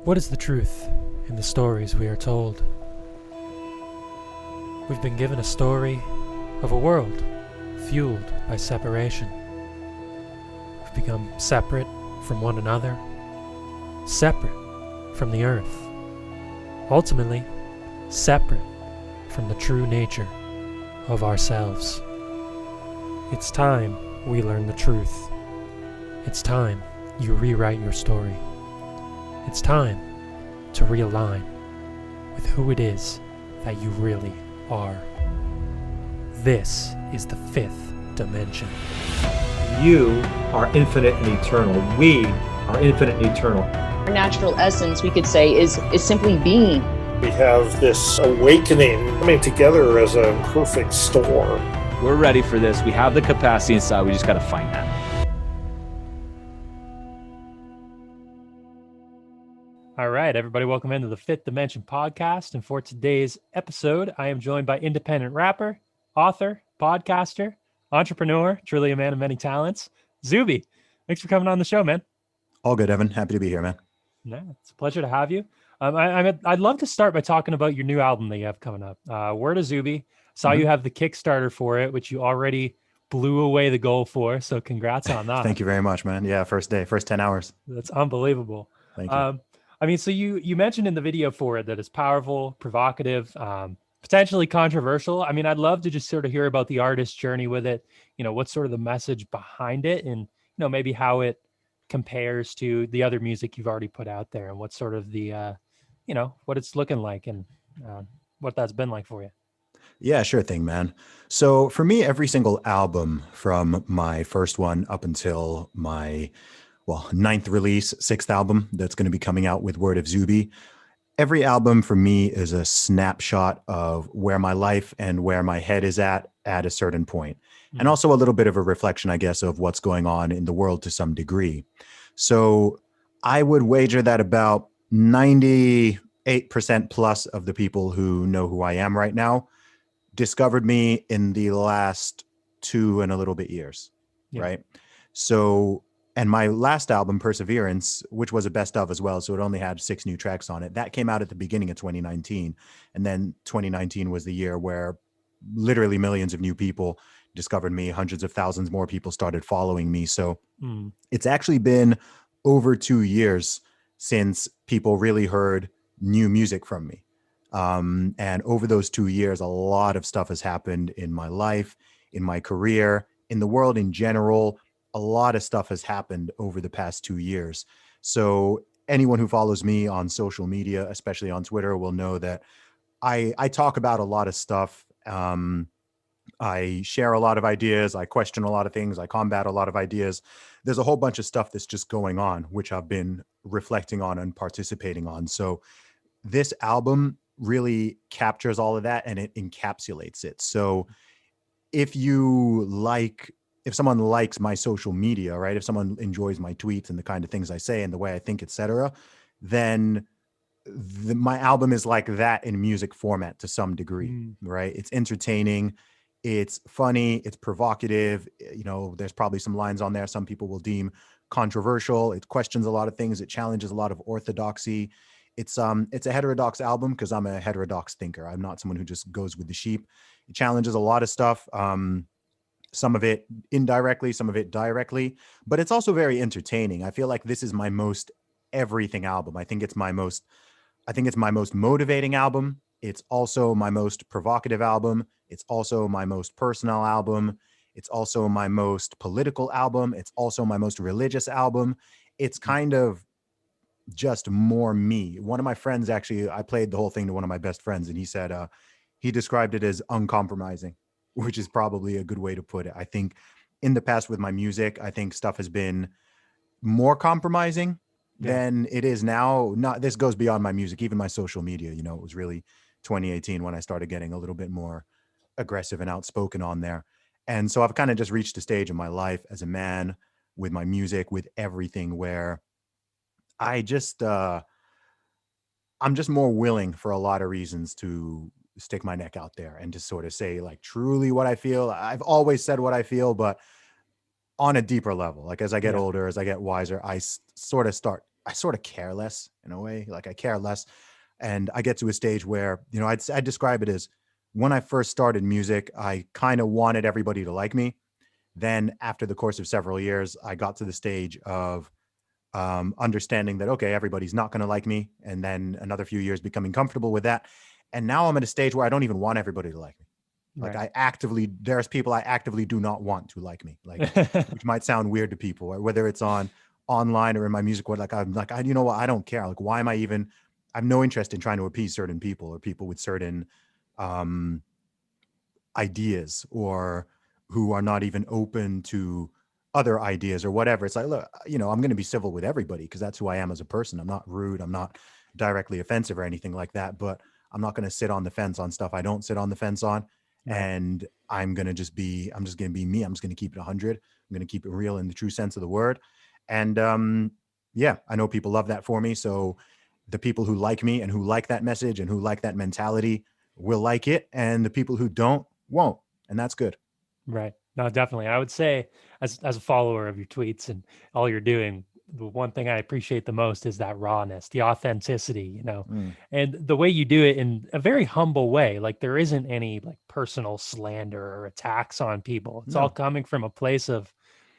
What is the truth in the stories we are told? We've been given a story of a world fueled by separation. We've become separate from one another, separate from the earth, ultimately separate from the true nature of ourselves. It's time we learn the truth. It's time you rewrite your story. It's time to realign with who it is that you really are. This is the fifth dimension. You are infinite and eternal. We are infinite and eternal. Our natural essence, we could say, is simply being. We have this awakening coming together as a perfect storm. We're ready for this. We have the capacity inside. We just got to find that. All right, everybody, welcome into the Fifth Dimension podcast. And for today's episode, I am joined by independent rapper, author, podcaster, entrepreneur, truly a man of many talents, Zuby. Thanks for coming on the show, man. All good, Evan. Happy to be here, man. No, it's a pleasure to have you. I'd love to start by talking about your new album that you have coming up, Word of Zuby. Saw you have the KickStarter for it, which you already blew away the goal for. So congrats on that. Thank you very much, man. Yeah, first day, first 10 hours. That's unbelievable. Thank you. So you mentioned in the video for it that it's powerful, provocative, potentially controversial. I mean, I'd love to just sort of hear about the artist's journey with it. You know, what's sort of the message behind it, and maybe how it compares to the other music you've already put out there, and what's sort of the what it's looking like, and what that's been like for you. Yeah, sure thing, man. So for me, every single album from my first one up until my ninth release, sixth album that's going to be coming out with Word of Zuby. Every album for me is a snapshot of where my life and where my head is at a certain point. Mm-hmm. And also a little bit of a reflection, I guess, of what's going on in the world to some degree. So I would wager that about 98% plus of the people who know who I am right now discovered me in the last 2 and a little bit years, right? So, and my last album, Perseverance, which was a best of as well, so it only had 6 new tracks on it, that came out at the beginning of 2019. And then 2019 was the year where literally millions of new people discovered me, hundreds of thousands more people started following me. So it's actually been over 2 years since people really heard new music from me. And over those 2 years, a lot of stuff has happened in my life, in my career, in the world in general. A lot of stuff has happened over the past 2 years. So anyone who follows me on social media, especially on Twitter, will know that I talk about a lot of stuff. I share a lot of ideas. I question a lot of things. I combat a lot of ideas. There's a whole bunch of stuff that's just going on, which I've been reflecting on and participating on. So this album really captures all of that and it encapsulates it. So if someone likes my social media, right? If someone enjoys my tweets and the kind of things I say and the way I think, etc., then my album is like that in music format to some degree, right? It's entertaining, it's funny, it's provocative. There's probably some lines on there some people will deem controversial. It questions a lot of things. It challenges a lot of orthodoxy. It's a heterodox album because I'm a heterodox thinker. I'm not someone who just goes with the sheep. It challenges a lot of stuff. Some of it indirectly, some of it directly, but it's also very entertaining. I feel like this is my most everything album. I think it's my most motivating album. It's also my most provocative album. It's also my most personal album. It's also my most political album. It's also my most religious album. It's kind of just more me. One of my friends, actually, I played the whole thing to one of my best friends, and he said he described it as uncompromising, which is probably a good way to put it. I think in the past with my music, I think stuff has been more compromising than it is now. This goes beyond my music, even my social media. It was really 2018 when I started getting a little bit more aggressive and outspoken on there. And so I've kind of just reached a stage in my life as a man with my music, with everything, where I'm just more willing for a lot of reasons to stick my neck out there and to sort of say like truly what I feel. I've always said what I feel, but on a deeper level, like as I get older, as I get wiser, I I sort of care less in a way. Like I care less. And I get to a stage where, you know, I'd describe it as when I first started music, I kind of wanted everybody to like me. Then after the course of several years, I got to the stage of understanding that, okay, everybody's not going to like me. And then another few years becoming comfortable with that. And now I'm at a stage where I don't even want everybody to like me. Like Right. there's people I actively do not want to like me, like, which might sound weird to people, or whether it's online or in my music, what, like, I'm like, you know what? I don't care. Like, why am I even, I have no interest in trying to appease certain people or people with certain, um, ideas or who are not even open to other ideas or whatever. It's like, look, you know, I'm going to be civil with everybody because that's who I am as a person. I'm not rude. I'm not directly offensive or anything like that, but I'm not going to sit on the fence on stuff I don't sit on the fence on. Right. And I'm just going to be me. I'm just going to keep it 100. I'm going to keep it real in the true sense of the word. And yeah, I know people love that for me. So the people who like me and who like that message and who like that mentality will like it. And the people who don't won't. And that's good. Right. No, definitely. I would say as a follower of your tweets and all you're doing, the one thing I appreciate the most is that rawness, the authenticity, you know, Mm. and the way you do it in a very humble way. Like there isn't any like personal slander or attacks on people. It's all No. coming from a place of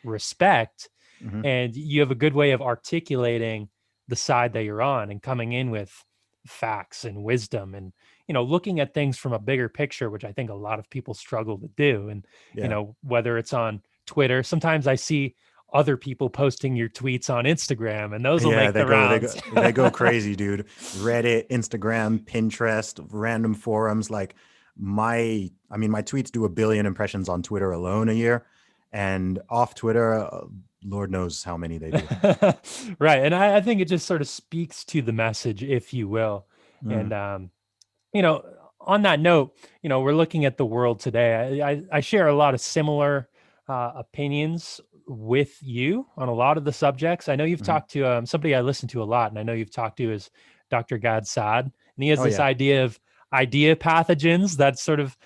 respect, Hmm. and you have a good way of articulating the side that you're on and coming in with facts and wisdom and, you know, looking at things from a bigger picture, which I think a lot of people struggle to do. And, you Yeah. know, whether it's on Twitter, sometimes I see other people posting your tweets on Instagram and those will Yeah, make the rounds. they go crazy, dude. Reddit, Instagram, Pinterest, random forums. Like my tweets do 1 billion impressions on Twitter alone a year, and off Twitter, Lord knows how many they do. Right. And I think it just sort of speaks to the message, if you will. Mm. And, you know, on that note, you know, we're looking at the world today. I share a lot of similar opinions with you on a lot of the subjects. I know you've Hmm. talked to somebody I listen to a lot, and I know you've talked to is Dr. Gad Saad, and he has Oh this yeah. idea of idea pathogens that sort of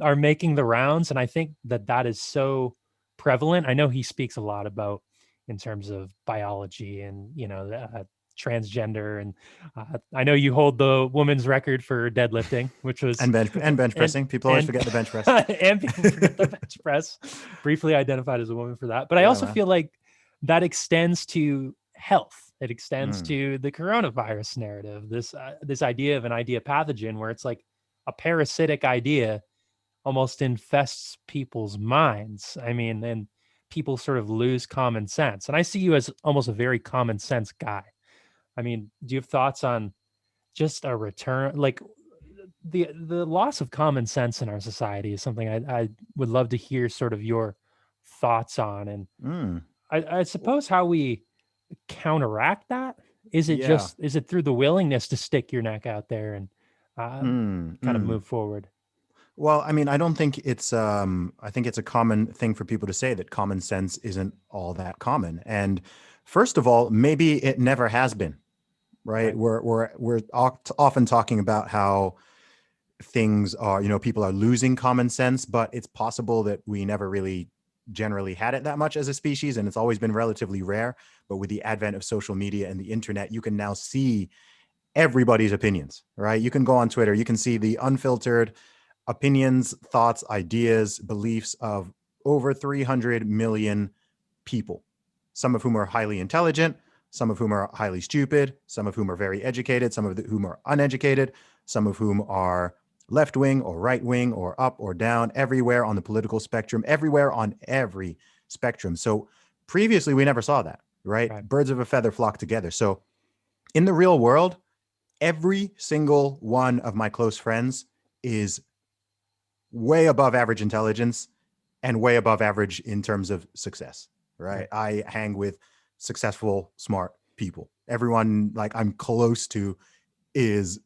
are making the rounds, and I think that that is so prevalent. I know he speaks a lot about in terms of biology and you know transgender and I know you hold the woman's record for deadlifting, which was And bench and pressing. People always and forget the bench press. and people forget the bench press. Briefly identified as a woman for that, but I Yeah, also man. feel like that extends to health. It extends Mm. to the coronavirus narrative. This idea of an idea pathogen, where it's like a parasitic idea almost infests people's minds. I mean, and people sort of lose common sense. And I see you as almost a very common sense guy. I mean, do you have thoughts on just a return, like the loss of common sense in our society is something I would love to hear sort of your thoughts on. And Mm. I suppose how we counteract that, Yeah. is it through the willingness to stick your neck out there and Mm. kind of Mm. move forward? Well, I mean, I don't think it's I think it's a common thing for people to say that common sense isn't all that common. And first of all, maybe it never has been, right? Right. We're often talking about how things are, you know, people are losing common sense, but it's possible that we never really generally had it that much as a species, and it's always been relatively rare. But with the advent of social media and the internet, you can now see everybody's opinions, right? You can go on Twitter, you can see the unfiltered opinions, thoughts, ideas, beliefs of over 300 million people, some of whom are highly intelligent, some of whom are highly stupid, some of whom are very educated, some of whom are uneducated, some of whom are left wing or right wing or up or down, everywhere on the political spectrum, everywhere on every spectrum. So previously, we never saw that, right? Right. Birds of a feather flock together. So in the real world, every single one of my close friends is way above average intelligence and way above average in terms of success, right? Right. I hang with successful, smart people. Everyone like I'm close to is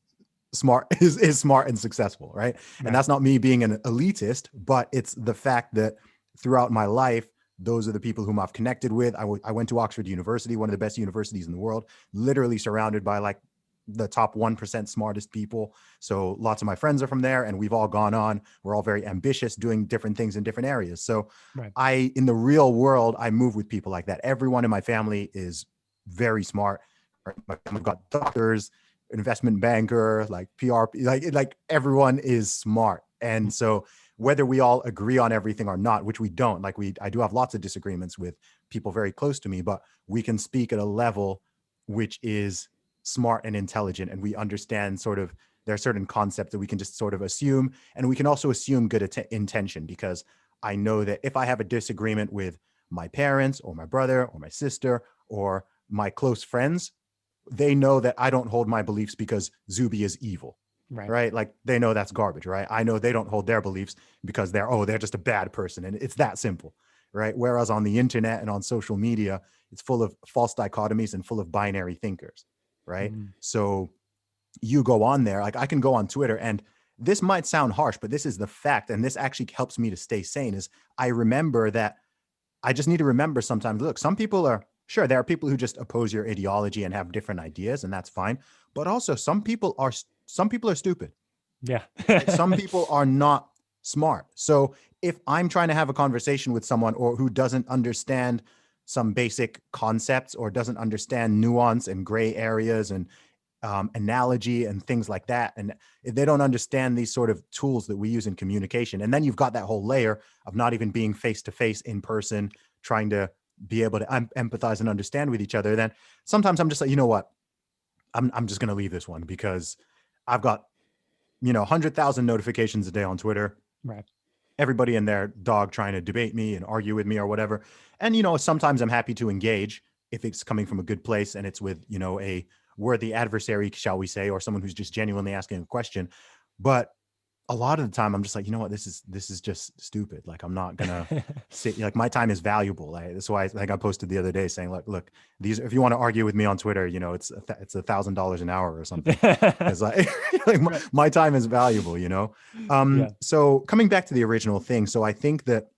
smart, is smart and successful, right? And Right. that's not me being an elitist, but it's the fact that throughout my life, those are the people whom I've connected with. I went to Oxford University, one of the best universities in the world, literally surrounded by like the top 1% smartest people. So lots of my friends are from there, and we've all gone on. We're all very ambitious, doing different things in different areas. So Right. in the real world, I move with people like that. Everyone in my family is very smart, right? Like, we've got doctors, investment banker, like PR, like everyone is smart. And so whether we all agree on everything or not, which we don't, like I do have lots of disagreements with people very close to me, but we can speak at a level which is smart and intelligent, and we understand sort of there are certain concepts that we can just sort of assume, and we can also assume good intention, because I know that if I have a disagreement with my parents or my brother or my sister or my close friends, they know that I don't hold my beliefs because Zuby is evil, right? Like they know that's garbage, right? I know they don't hold their beliefs because they're just a bad person, and it's that simple, right? Whereas on the internet and on social media, it's full of false dichotomies and full of binary thinkers, right? So you go on there, like I can go on Twitter, and this might sound harsh, but this is the fact, and this actually helps me to stay sane, is I remember that I just need to remember sometimes, look, some people are, sure, there are people who just oppose your ideology and have different ideas, and that's fine. But also some people are stupid. Yeah. Some people are not smart. So if I'm trying to have a conversation with someone or who doesn't understand some basic concepts or doesn't understand nuance and gray areas and analogy and things like that, and if they don't understand these sort of tools that we use in communication, and then you've got that whole layer of not even being face to face in person, trying to be able to empathize and understand with each other, then sometimes I'm just like, you know what, I'm just going to leave this one, because I've got 100,000 notifications a day on Twitter, Right. everybody and their dog trying to debate me and argue with me or whatever. And sometimes I'm happy to engage if it's coming from a good place and it's with a worthy adversary, shall we say, or someone who's just genuinely asking a question. But a lot of the time I'm just like, you know what, this is just stupid. Like, I'm not gonna sit, like, my time is valuable. That's why I posted the other day saying, look, these, if you want to argue with me on Twitter, it's $1,000 an hour or something. Because like my time is valuable, Yeah. So coming back to the original thing, so I think that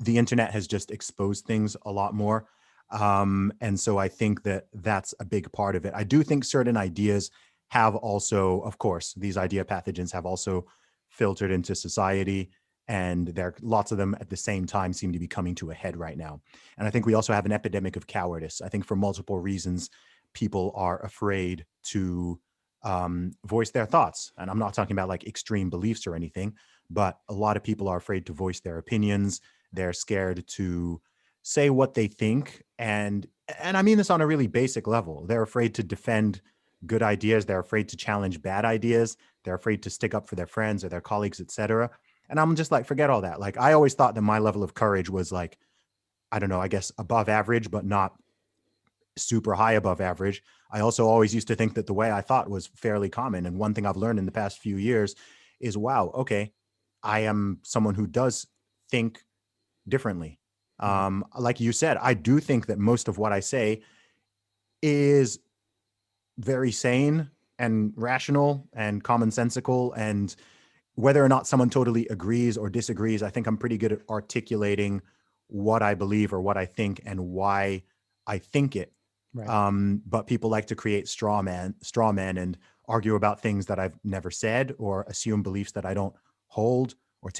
the internet has just exposed things a lot more. And so I think that that's a big part of it. I do think certain ideas have also, of course, these idea pathogens have also filtered into society, and there are lots of them at the same time seem to be coming to a head right now. And I think we also have an epidemic of cowardice. I think for multiple reasons, people are afraid to voice their thoughts. And I'm not talking about like extreme beliefs or anything, but a lot of people are afraid to voice their opinions. They're scared to say what they think. And I mean this on a really basic level. They're afraid to defend good ideas. They're afraid to challenge bad ideas. They're afraid to stick up for their friends or their colleagues, etc. And I'm just like, forget all that. Like, I always thought that my level of courage was like, I don't know, I guess above average, but not super high above average. I also always used to think that the way I thought was fairly common. And one thing I've learned in the past few years is, wow, okay, I am someone who does think differently. Like you said, I do think that most of what I say is very sane and rational and commonsensical, and whether or not someone totally agrees or disagrees, I think I'm pretty good at articulating what I believe or what I think and why I think it. Right. But people like to create straw men and argue about things that I've never said, or assume beliefs that I don't hold, or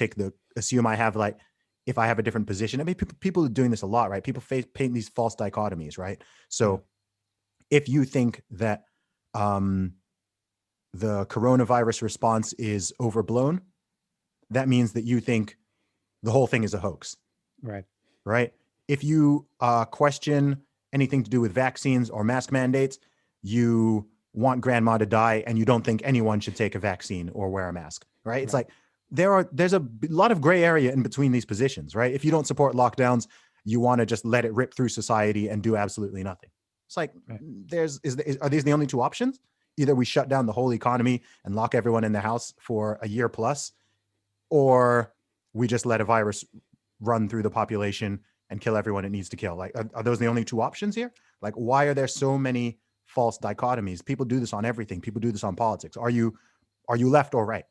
assume I have, like, if I have a different position. I mean, people are doing this a lot, right? People paint these false dichotomies, right? So if you think that the coronavirus response is overblown, that means that you think the whole thing is a hoax. Right. Right. If you question anything to do with vaccines or mask mandates, you want grandma to die and you don't think anyone should take a vaccine or wear a mask. Right. It's like there's a lot of gray area in between these positions. Right. If you don't support lockdowns, you want to just let it rip through society and do absolutely nothing. It's like, are these the only two options? Either we shut down the whole economy and lock everyone in their house for a year plus, or we just let a virus run through the population and kill everyone it needs to kill. Like, are those the only two options here? Like, why are there so many false dichotomies? People do this on everything. People do this on politics. Are you left or right?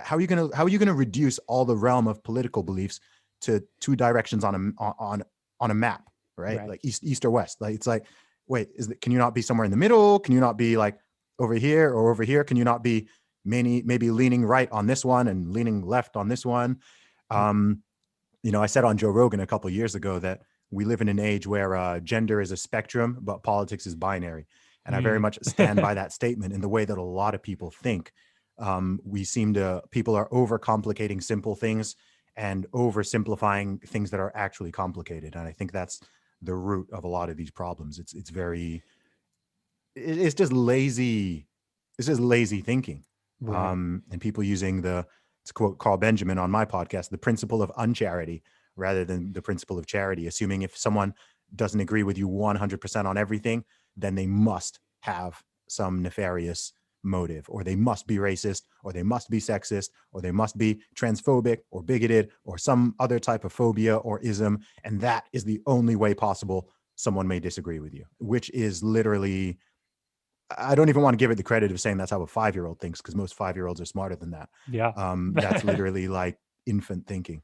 How are you gonna reduce all the realm of political beliefs to two directions on a map, right? Like east or west? Like, it's like, wait, can you not be somewhere in the middle? Can you not be like over here or over here? Can you not be maybe leaning right on this one and leaning left on this one? I said on Joe Rogan a couple of years ago that we live in an age where gender is a spectrum, but politics is binary. And I very much stand by that statement in the way that a lot of people think. People are overcomplicating simple things and oversimplifying things that are actually complicated. And I think that's the root of a lot of these problems. It's just lazy. It's just lazy thinking. Right. And people using to quote Carl Benjamin on my podcast, the principle of uncharity rather than the principle of charity, assuming if someone doesn't agree with you 100% on everything, then they must have some nefarious motive, or they must be racist, or they must be sexist, or they must be transphobic or bigoted or some other type of phobia or ism. And that is the only way possible someone may disagree with you, which is literally, I don't even want to give it the credit of saying that's how a 5-year-old thinks, because most 5-year-olds are smarter than that. Yeah. That's literally like infant thinking.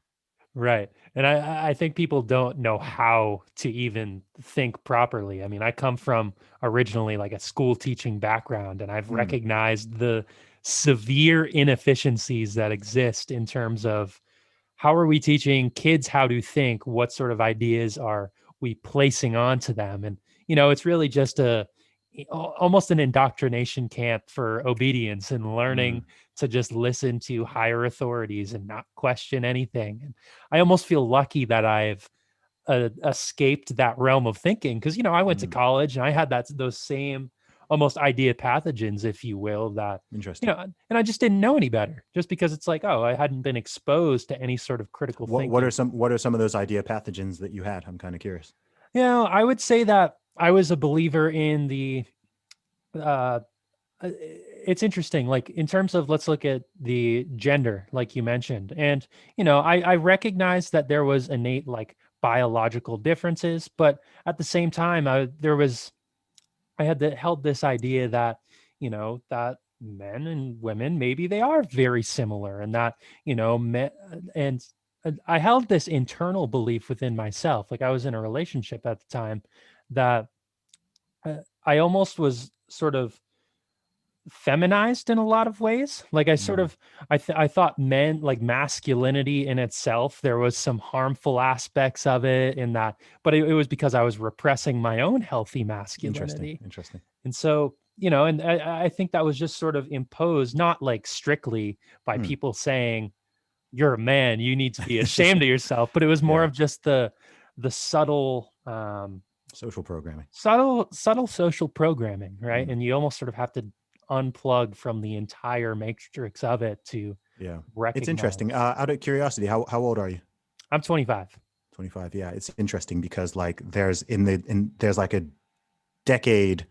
Right. And I think people don't know how to even think properly. I mean, I come from originally like a school teaching background, and I've recognized the severe inefficiencies that exist in terms of how are we teaching kids how to think? What sort of ideas are we placing onto them? And, it's really just almost an indoctrination camp for obedience and learning to just listen to higher authorities and not question anything. And I almost feel lucky that I've escaped that realm of thinking, because I went to college and I had those same almost idea pathogens, if you will, that Interesting. and I just didn't know any better, just because it's like, oh, I hadn't been exposed to any sort of critical thinking. What are some of those idea pathogens that you had? I'm kind of curious. I would say that I was a believer in the it's interesting, like in terms of, let's look at the gender, like you mentioned. And, I recognized that there was innate like biological differences, but at the same time, I had held this idea that, that men and women, maybe they are very similar, and that, men, and I held this internal belief within myself. Like I was in a relationship at the time that I almost was sort of feminized in a lot of ways. Like I sort of, I thought men, like masculinity in itself, there was some harmful aspects of it in that, but it was because I was repressing my own healthy masculinity. Interesting. And so, and I think that was just sort of imposed, not like strictly by people saying, you're a man, you need to be ashamed of yourself, but it was more of just the subtle, social programming, subtle social programming, right? And you almost sort of have to unplug from the entire matrix of it to recognize. It's interesting. Out of curiosity, how old are you? I'm 25. 25. Yeah, it's interesting because like there's like a decade.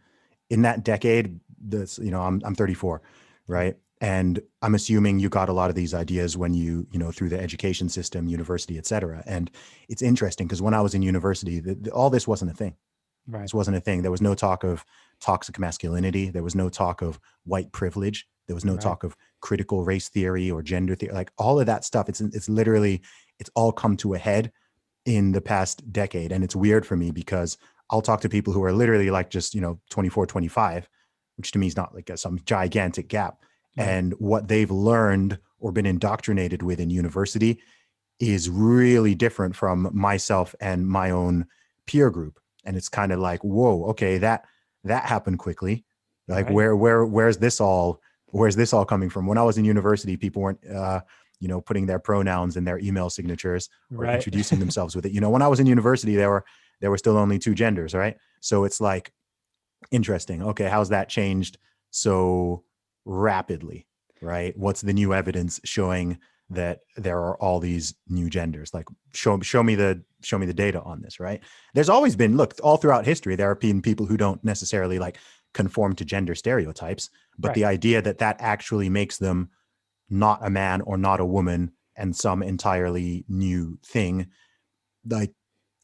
In that decade, I'm 34, right? And I'm assuming you got a lot of these ideas when you through the education system, university, et cetera. And it's interesting because when I was in university, all this wasn't a thing. Right. This wasn't a thing. There was no talk of toxic masculinity. There was no talk of white privilege. There was no talk of critical race theory or gender theory. Like all of that stuff, it's literally, it's all come to a head in the past decade. And it's weird for me because I'll talk to people who are literally like just, 24, 25, which to me is not like some gigantic gap. Right. And what they've learned or been indoctrinated with in university is really different from myself and my own peer group. And it's kind of like, whoa, okay, that happened quickly. Like where's this all coming from? When I was in university, people weren't, putting their pronouns in their email signatures or introducing themselves with it. When I was in university, there were still only two genders, right? So it's like, interesting. Okay, how's that changed so rapidly, right? What's the new evidence showing that there are all these new genders? Like show me the data on this, right? There's always been, look, all throughout history, there have been people who don't necessarily like conform to gender stereotypes, but the idea that actually makes them not a man or not a woman and some entirely new thing, like,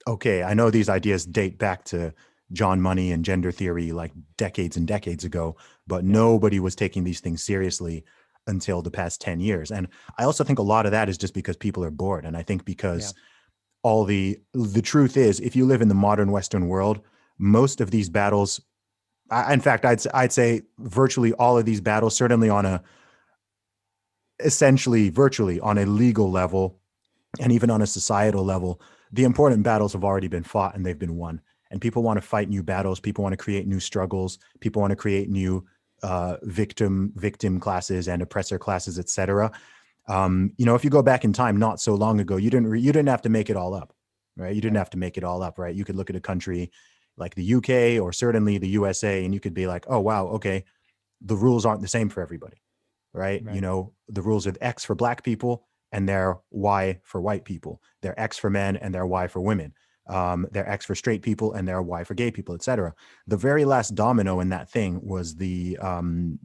okay, I know these ideas date back to John Money and gender theory like decades and decades ago, but nobody was taking these things seriously until the past 10 years. And I also think a lot of that is just because people are bored. And I think because all the truth is, if you live in the modern Western world, most of these battles, in fact, I'd say virtually all of these battles, certainly virtually on a legal level and even on a societal level, the important battles have already been fought and they've been won. and people want to fight new battles. People want to create new struggles. People want to create new victim classes and oppressor classes, etc. If you go back in time, not so long ago, you didn't have to make it all up, right? You didn't have to make it all up, right? You could look at a country like the UK or certainly the USA, and you could be like, oh wow, okay, the rules aren't the same for everybody, right? The rules are X for Black people and they're Y for white people. They're X for men and they're Y for women. They're X for straight people and they're Y for gay people, etc. The very last domino in that thing was the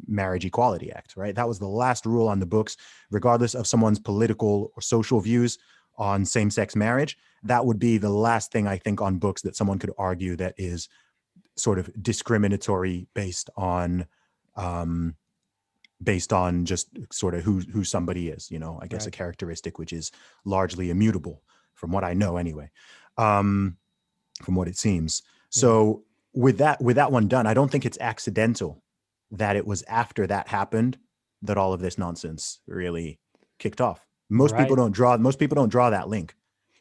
Marriage Equality Act, right? That was the last rule on the books, regardless of someone's political or social views on same-sex marriage. That would be the last thing I think on books that someone could argue that is sort of discriminatory based on just sort of who somebody is, I guess a characteristic which is largely immutable from what I know anyway, from what it seems. So with that one done, I don't think it's accidental that it was after that happened that all of this nonsense really kicked off. Most people don't draw that link,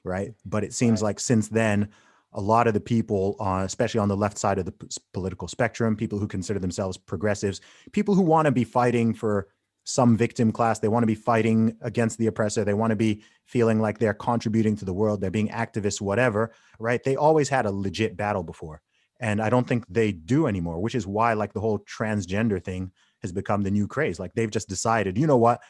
right? But it seems like since then, a lot of the people, especially on the left side of the political spectrum, people who consider themselves progressives, people who want to be fighting for some victim class, they want to be fighting against the oppressor, they want to be feeling like they're contributing to the world, they're being activists, whatever, right? They always had a legit battle before. And I don't think they do anymore, which is why like the whole transgender thing has become the new craze. Like they've just decided, you know what,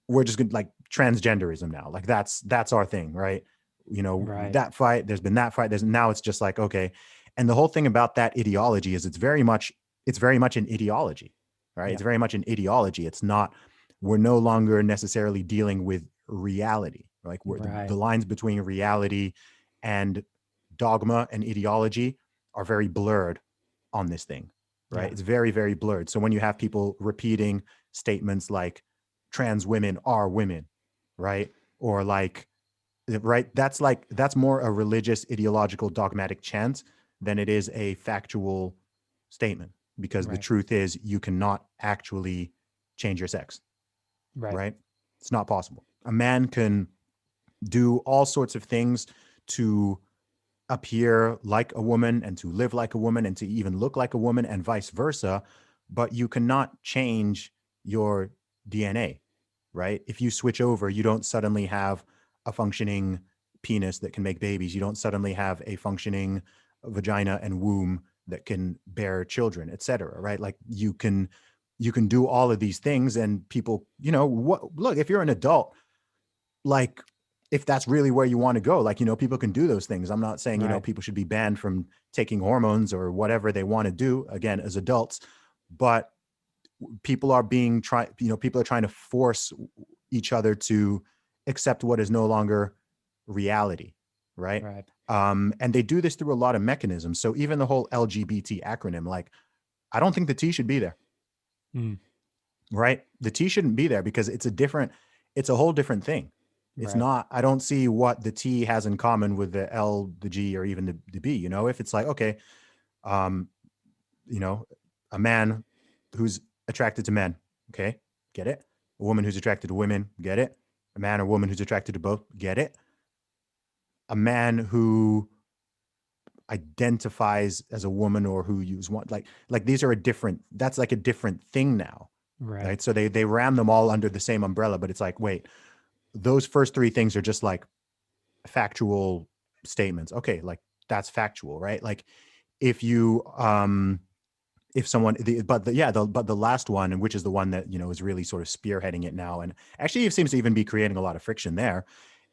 we're just going to like transgenderism now. Like that's our thing, right? That fight, there's been that fight. Now it's just like, okay. And the whole thing about that ideology is it's very much an ideology, right? Yeah. It's very much an ideology. It's not, we're no longer necessarily dealing with reality. Like the lines between reality and dogma and ideology are very blurred on this thing, right? Yeah. It's very, very blurred. So when you have people repeating statements like trans women are women, right? Or like, right, that's more a religious, ideological, dogmatic chant than it is a factual statement, because the truth is you cannot actually change your sex, right? It's not possible. A man can do all sorts of things to appear like a woman and to live like a woman and to even look like a woman and vice versa, but you cannot change your DNA, right? If you switch over, you don't suddenly have a functioning penis that can make babies. You don't suddenly have a functioning vagina and womb that can bear children, etc. Right? Like you can do all of these things, and people, look, if you're an adult, like if that's really where you want to go, like, people can do those things. I'm not saying, people should be banned from taking hormones or whatever they want to do, again, as adults, but people are people are trying to force each other to accept what is no longer reality, right? And they do this through a lot of mechanisms. So even the whole LGBT acronym, like, I don't think the T should be there, right? The T shouldn't be there because it's a whole different thing. It's not, I don't see what the T has in common with the L, the G, or even the B, if it's like, okay, a man who's attracted to men, okay, get it? A woman who's attracted to women, get it? A man or woman who's attracted to both, get it? A man who identifies as a woman or who use one, like these are that's like a different thing now, right? So they ram them all under the same umbrella, but it's like, wait, those first three things are just like factual statements. Okay, like that's factual, right? Like if you if someone, but the last one, and which is the one that, is really sort of spearheading it now, and actually it seems to even be creating a lot of friction there,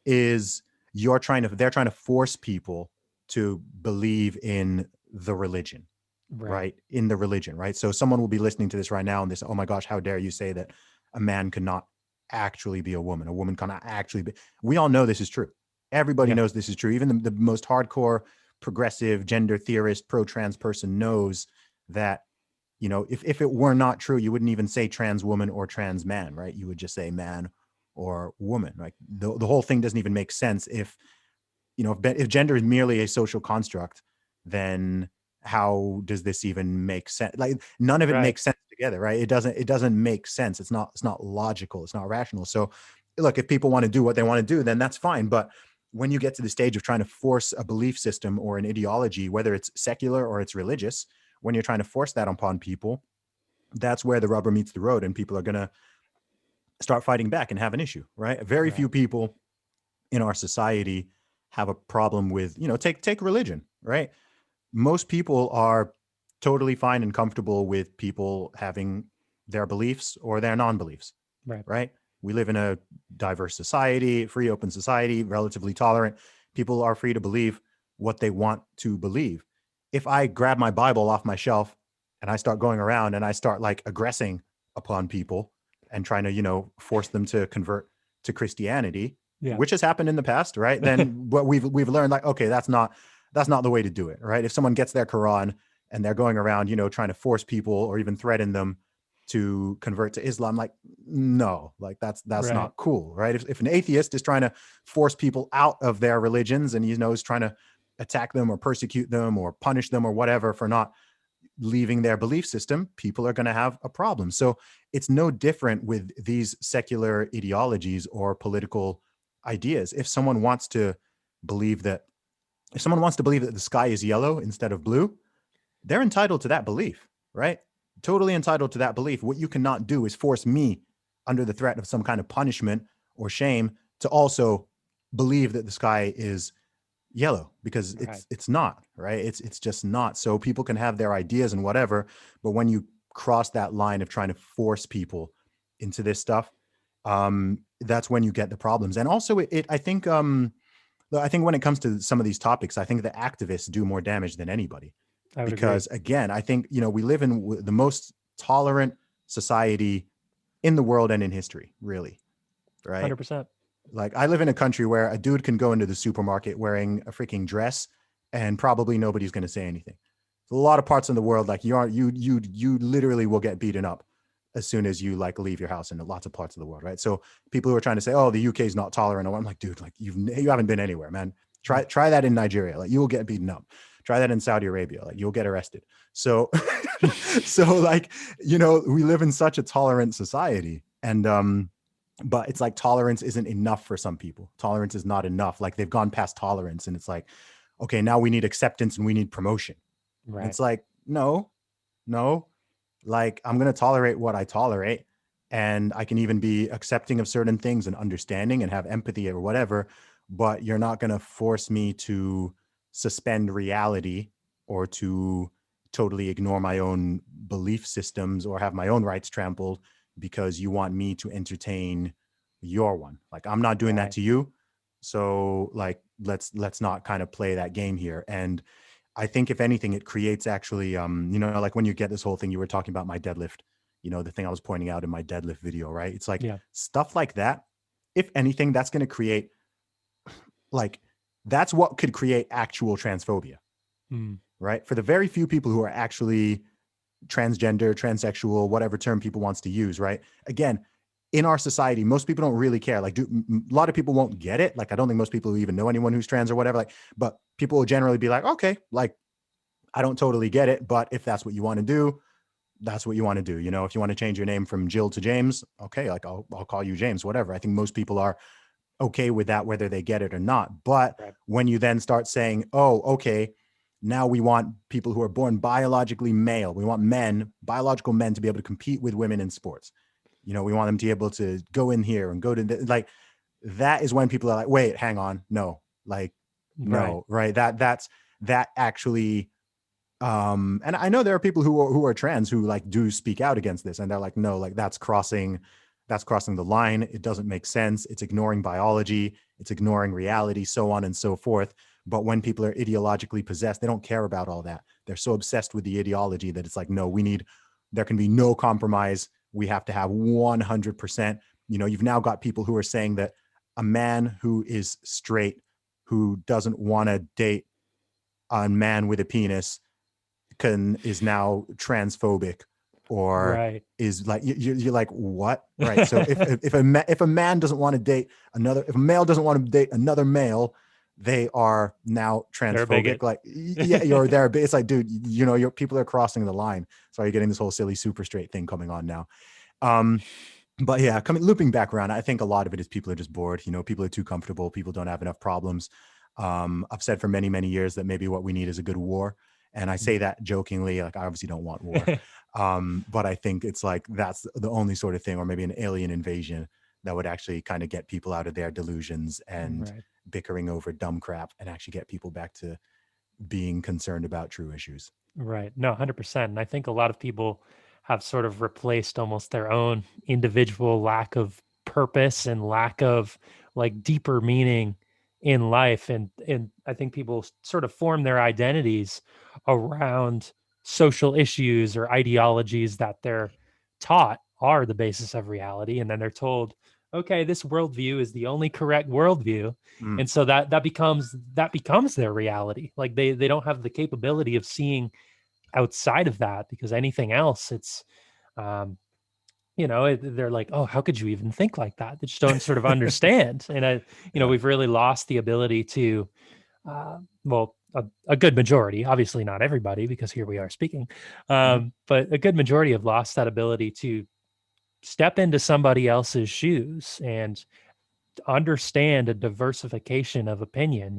is they're trying to force people to believe in the religion, right? In the religion, right? So someone will be listening to this right now and this, oh my gosh, how dare you say that a man cannot actually be a woman cannot actually be. We all know this is true. Everybody knows this is true. Even the most hardcore progressive gender theorist, pro-trans person knows that, if it were not true, you wouldn't even say trans woman or trans man, right? You would just say man or woman. Like the whole thing doesn't even make sense if gender is merely a social construct, then how does this even make sense? Like none of it makes sense together, right? It doesn't make sense. It's not logical. It's not rational. So look, if people want to do what they want to do, then that's fine. But when you get to the stage of trying to force a belief system or an ideology, whether it's secular or it's religious, when you're trying to force that upon people, that's where the rubber meets the road, and people are going to start fighting back and have an issue, right? Very few people in our society have a problem with, take religion, right? Most people are totally fine and comfortable with people having their beliefs or their non-beliefs, right? We live in a diverse society, free, open society, relatively tolerant. People are free to believe what they want to believe. If I grab my Bible off my shelf and I start going around and I start like aggressing upon people and trying to, force them to convert to Christianity, which has happened in the past, right? Then what we've learned, like, okay, that's not the way to do it, right? If someone gets their Quran and they're going around, trying to force people or even threaten them to convert to Islam, like, no, like that's not cool, right? If an atheist is trying to force people out of their religions and is trying to attack them or persecute them or punish them or whatever for not leaving their belief system, people are going to have a problem. So it's no different with these secular ideologies or political ideas. If someone wants to believe that the sky is yellow instead of blue, they're entitled to that belief, right? Totally entitled to that belief. What you cannot do is force me, under the threat of some kind of punishment or shame, to also believe that the sky is yellow, because it's not, right? It's just not. So people can have their ideas and whatever, but when you cross that line of trying to force people into this stuff, that's when you get the problems. And also I think when it comes to some of these topics, I think the activists do more damage than anybody. Because again, I think, we live in the most tolerant society in the world and in history, really. Right. 100%. Like, I live in a country where a dude can go into the supermarket wearing a freaking dress and probably nobody's going to say anything. There's a lot of parts in the world, like you literally will get beaten up as soon as you like leave your house in lots of parts of the world. Right. So people who are trying to say, oh, the UK is not tolerant. I'm like, dude, like you haven't been anywhere, man. Try that in Nigeria. Like, you will get beaten up. Try that in Saudi Arabia. Like, you'll get arrested. So, like, we live in such a tolerant society, and, but it's like tolerance isn't enough for some people. Tolerance is not enough. Like, they've gone past tolerance and it's like, okay, now we need acceptance and we need promotion. Right. It's like, no, like, I'm going to tolerate what I tolerate, and I can even be accepting of certain things and understanding and have empathy or whatever, but you're not going to force me to suspend reality or to totally ignore my own belief systems or have my own rights trampled because you want me to entertain your one. Like, I'm not doing that to you. So like, let's not kind of play that game here. And I think if anything, it creates actually, like when you get this whole thing, you were talking about my deadlift, the thing I was pointing out in my deadlift video, right? It's like stuff like that. If anything, that's going to create, like, that's what could create actual transphobia, right? For the very few people who are actually transgender, transsexual, whatever term people wants to use, right? Again, in our society, most people don't really care. Like, a lot of people won't get it. Like, I don't think most people even know anyone who's trans or whatever. Like, but people will generally be like, okay, like, I don't totally get it, but if that's what you want to do, that's what you want to do. If you want to change your name from Jill to James, okay, like I'll call you James, whatever. I think most people are okay with that, whether they get it or not. But when you then start saying, oh, okay, now we want people who are born biologically male. We want biological men to be able to compete with women in sports. We want them to be able to go in here and go to like, that is when people are like, wait, hang on. No, like, no, right. That actually, and I know there are people who are trans who like do speak out against this, and they're like, no, like that's crossing the line. It doesn't make sense. It's ignoring biology. It's ignoring reality, so on and so forth. But when people are ideologically possessed, they don't care about all that. They're so obsessed with the ideology that it's like, no, there can be no compromise. We have to have 100%. You've now got people who are saying that a man who is straight, who doesn't want to date a man with a penis, is now transphobic, or is like, you're like, what? Right. So if a man doesn't want to date if a male doesn't want to date another male, they are now transphobic. Like, you're there. It's like, dude, your people are crossing the line. So you're getting this whole silly super straight thing coming on now. But yeah, looping back around, I think a lot of it is people are just bored. People are too comfortable. People don't have enough problems. I've said for many, many years that maybe what we need is a good war. And I say that jokingly, like I obviously don't want war. But I think it's like, that's the only sort of thing, or maybe an alien invasion that would actually kind of get people out of their delusions and Right. bickering over dumb crap and actually get people back to being concerned about true issues. Right. No, 100%. And I think a lot of people have sort of replaced almost their own individual lack of purpose and lack of like deeper meaning in life. And I think people sort of form their identities around social issues or ideologies that they're taught are the basis of reality. And then they're told, okay, this worldview is the only correct worldview. Mm, And so that becomes their reality. Like they don't have the capability of seeing outside of that, because anything else, it's um they're like, oh, how could you even think like that? They just don't sort of understand. And yeah. we've really lost the ability to well, a good majority, obviously not everybody, because here we are speaking, Mhm. but a good majority have lost that ability to step into somebody else's shoes and understand a diversification of opinion,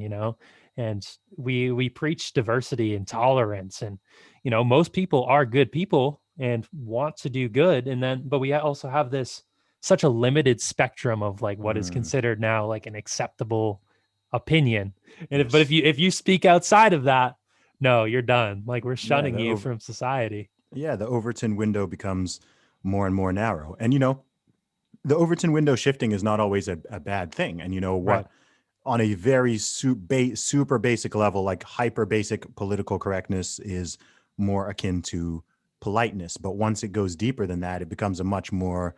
and we preach diversity and tolerance, and most people are good people and want to do good, and then but we also have this such a limited spectrum of like what is Mm, considered now like an acceptable opinion. And if but if yes. you speak outside of that, no, you're done. Like we're Yeah. shunning you from society. The Overton window becomes more and more narrow. And the Overton window shifting is not always a bad thing. And you know Right. what? On a very super basic level, like hyper basic political correctness is more akin to politeness. But once it goes deeper than that, it becomes a much more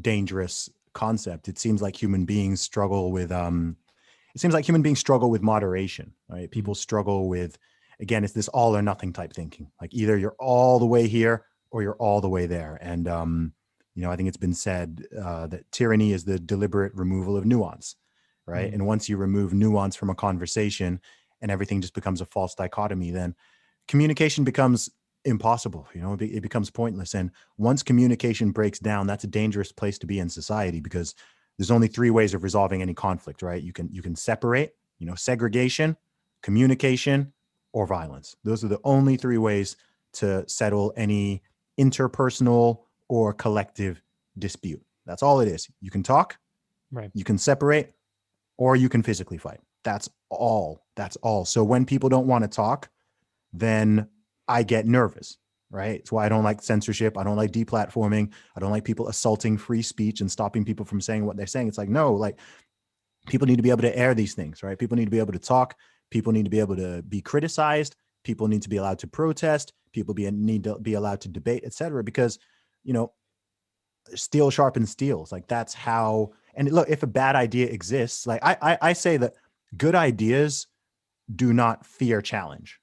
dangerous concept. It seems like human beings struggle with moderation, right? Mhm. People struggle with, again, it's this all or nothing type thinking. Like either you're all the way here or you're all the way there. And I think it's been said that tyranny is the deliberate removal of nuance, right? Mhm. And once you remove nuance from a conversation and everything just becomes a false dichotomy, then communication becomes impossible. It becomes pointless. And once communication breaks down, that's a dangerous place to be in society, because there's only three ways of resolving any conflict, right? You can separate, segregation, communication, or violence. Those are the only three ways to settle any interpersonal or collective dispute. That's all it is. You can talk, Right. you can separate, or you can physically fight. That's all. That's all. So when people don't want to talk, then I get nervous, right? It's why I don't like censorship. I don't like deplatforming. I don't like people assaulting free speech and stopping people from saying what they're saying. It's like, no, like people need to be able to air these things, right? People need to be able to talk. People need to be able to be criticized. People need to be allowed to protest. People need to be allowed to debate, etc. Because, you know, steel sharpens steel. It's like that's how. And look, if a bad idea exists, like I say that good ideas do not fear challenge.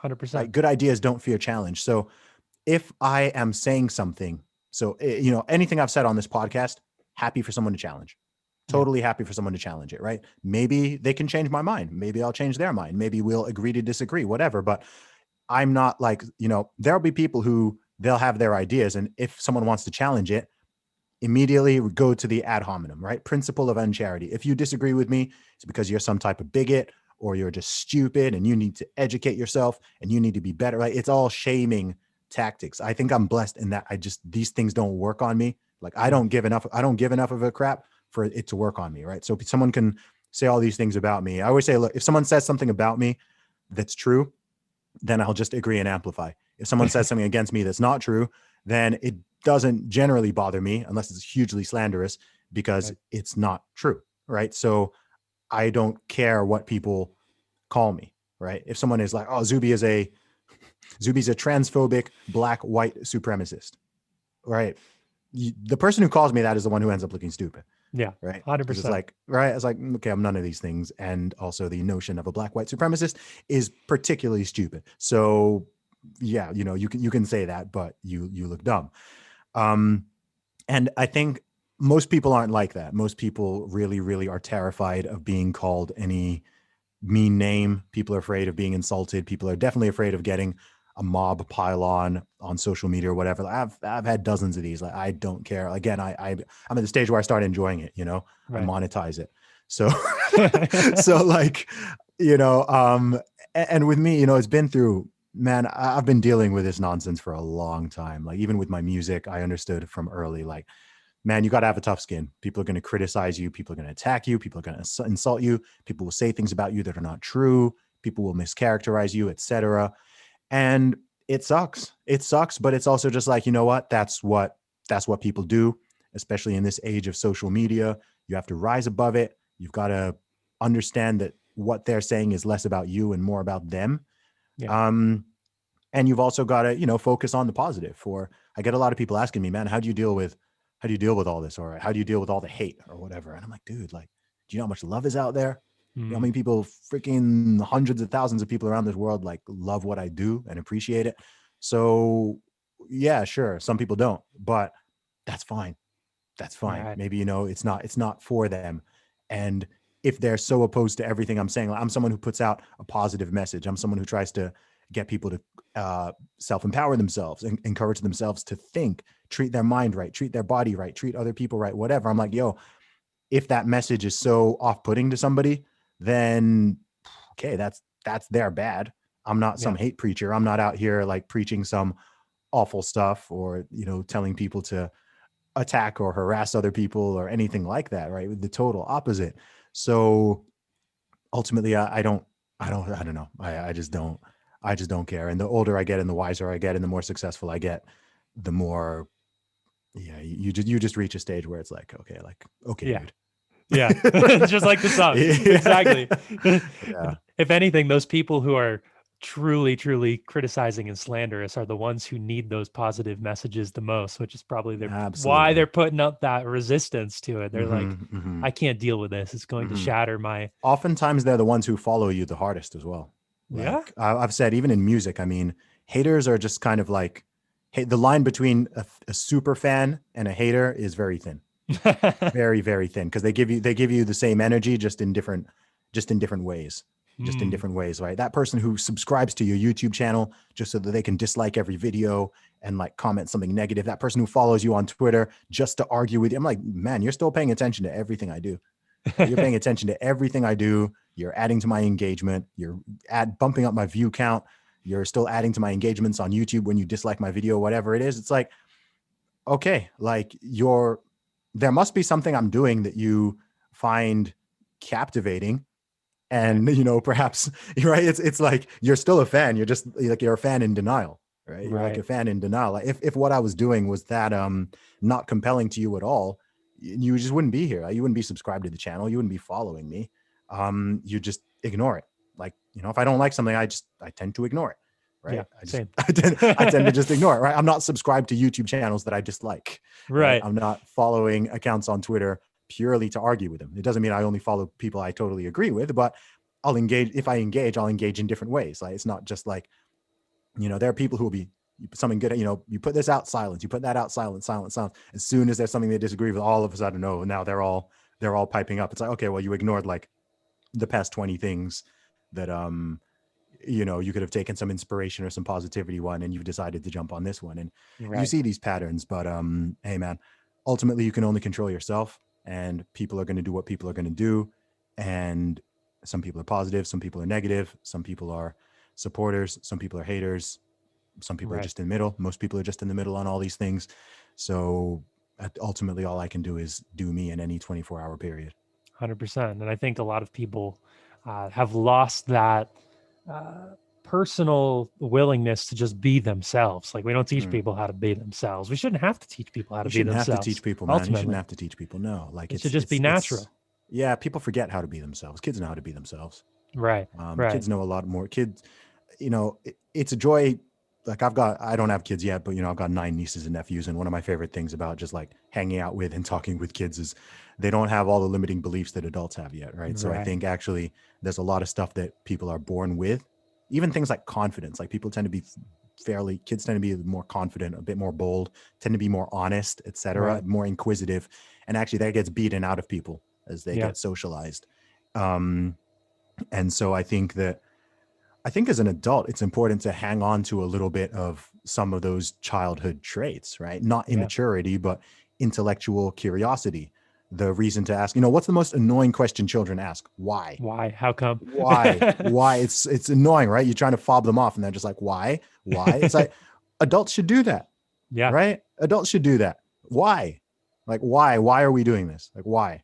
100%. Right? Good ideas don't fear challenge. So if I am saying something, so anything I've said on this podcast, happy for someone to challenge. Yeah. Totally happy for someone to challenge it, right? Maybe they can change my mind. Maybe I'll change their mind. Maybe we'll agree to disagree, whatever. But I'm not like, there'll be people who they'll have their ideas. And if someone wants to challenge it, immediately go to the ad hominem, right? Principle of uncharity. If you disagree with me, it's because you're some type of bigot or you're just stupid and you need to educate yourself and you need to be better, right? It's all shaming tactics. I think I'm blessed in that these things don't work on me. Like I don't give enough of a crap for it to work on me, right? So someone can say all these things about me. I always say, look, if someone says something about me that's true, then I'll just agree and amplify. If someone says something against me that's not true, then it doesn't generally bother me unless it's hugely slanderous because Right. it's not true, right? So I don't care what people call me, right? If someone is like, oh, Zuby's a transphobic black white supremacist, right? The person who calls me that is the one who ends up looking stupid, Yeah. right? Because it's 100%. like, right? It's like, okay, I'm none of these things. And also the notion of a black white supremacist is particularly stupid. So yeah, you can say that, but you look dumb. And I think most people aren't like that. Most people really, really are terrified of being called any mean name. People are afraid of being insulted. People are definitely afraid of getting a mob pile on social media or whatever. Like, I've had dozens of these. Like, I don't care. Again, I'm at the stage where I start enjoying it. I Right. monetize it. So so like, and with me, it's been through, man, I've been dealing with this nonsense for a long time. Like, even with my music, I understood from early, like, man, you got to have a tough skin. People are going to criticize you. People are going to attack you. People are going to insult you. People will say things about you that are not true. People will mischaracterize you, etc. And it sucks. It sucks, but it's also just like, you know what? That's what people do, especially in this age of social media. You have to rise above it. You've got to understand that what they're saying is less about you and more about them. Yeah. And you've also got to, focus on the positive. I get a lot of people asking me, man, how do you deal with all this? Or how do you deal with all the hate or whatever? And I'm like, dude, like, do you know how much love is out there? You know how many people, freaking hundreds of thousands of people around this world, like, love what I do and appreciate it. So yeah, sure. Some people don't, but that's fine. That's fine. Right. Maybe, it's not for them. And if they're so opposed to everything I'm saying, like, I'm someone who puts out a positive message. I'm someone who tries to get people to self-empower themselves and encourage themselves to think, treat their mind right, treat their body right, treat other people right, whatever. I'm like, yo, if that message is so off-putting to somebody, then okay, that's their bad. I'm not some hate preacher. I'm not out here like preaching some awful stuff or, telling people to attack or harass other people or anything like that, right? The total opposite. So ultimately, I don't know. I just don't care. And the older I get and the wiser I get and the more successful I get, the more, you just reach a stage where it's like, okay, dude. Yeah. Just like the song. Yeah. Exactly. Yeah. If anything, those people who are truly criticizing and slanderous are the ones who need those positive messages the most, which is probably why they're putting up that resistance to it. They're like, I can't deal with this. It's going to shatter my. Oftentimes they're the ones who follow you the hardest as well. Like, I've said, even in music, I mean, haters are just kind of like, the line between a super fan and a hater is very thin. Very, very thin, because they give you the same energy, just in different ways. Just in different ways, right? That person who subscribes to your YouTube channel just so that they can dislike every video and like comment something negative. That person who follows you on Twitter just to argue with you. I'm like, man, you're still paying attention to everything I do. You're paying attention to everything I do. You're adding to my engagement. You're bumping up my view count. You're still adding to my engagements on YouTube when you dislike my video, whatever it is. It's like, okay, like there must be something I'm doing that you find captivating. And, perhaps, right, it's like, you're still a fan. You're just like, you're a fan in denial, right? You're like a fan in denial. Like, if what I was doing was that not compelling to you at all, you just wouldn't be here. You wouldn't be subscribed to the channel. You wouldn't be following me. You just ignore it. Like, if I don't like something, I tend to ignore it, right? Yeah, same. I tend to just ignore it, right? I'm not subscribed to YouTube channels that I dislike. Right. I'm not following accounts on Twitter purely to argue with them. It doesn't mean I only follow people I totally agree with, but I'll engage. If I engage, I'll engage in different ways. Like, it's not just like, there are people who will be something good. You put this out, silence. You put that out, silence. As soon as there's something they disagree with, all of a sudden, no, now they're all piping up. It's like, okay, well, you ignored like the past 20 things that, you could have taken some inspiration or some positivity one, and you've decided to jump on this one. And you see these patterns, but hey, man, ultimately you can only control yourself. And people are going to do what people are going to do. And some people are positive. Some people are negative. Some people are supporters. Some people are haters. Some people are just in the middle. Most people are just in the middle on all these things. So ultimately, all I can do is do me in any 24-hour period. 100%. And I think a lot of people have lost that personal willingness to just be themselves. Like, we don't teach people how to be themselves. We shouldn't have to teach people how to be themselves. You shouldn't have to teach people, man. You shouldn't have to teach people. No, like, it should just be natural. Yeah, people forget how to be themselves. Kids know how to be themselves. Right. Kids know a lot more. Kids, it's a joy. Like, I don't have kids yet, but I've got 9 nieces and nephews. And one of my favorite things about just like hanging out with and talking with kids is they don't have all the limiting beliefs that adults have yet. Right. So I think actually there's a lot of stuff that people are born with. Even things like confidence, like kids tend to be more confident, a bit more bold, tend to be more honest, etc., more inquisitive. And actually that gets beaten out of people as they get socialized. And so I think I think as an adult, it's important to hang on to a little bit of some of those childhood traits, right? Not Yeah. immaturity, but intellectual curiosity. The reason to ask, what's the most annoying question children ask? Why? Why? How come? Why? It's annoying, right? You're trying to fob them off and they're just like, why? It's like adults should do that, Yeah. right? Adults should do that. Why? Like, why are we doing this? Like, why?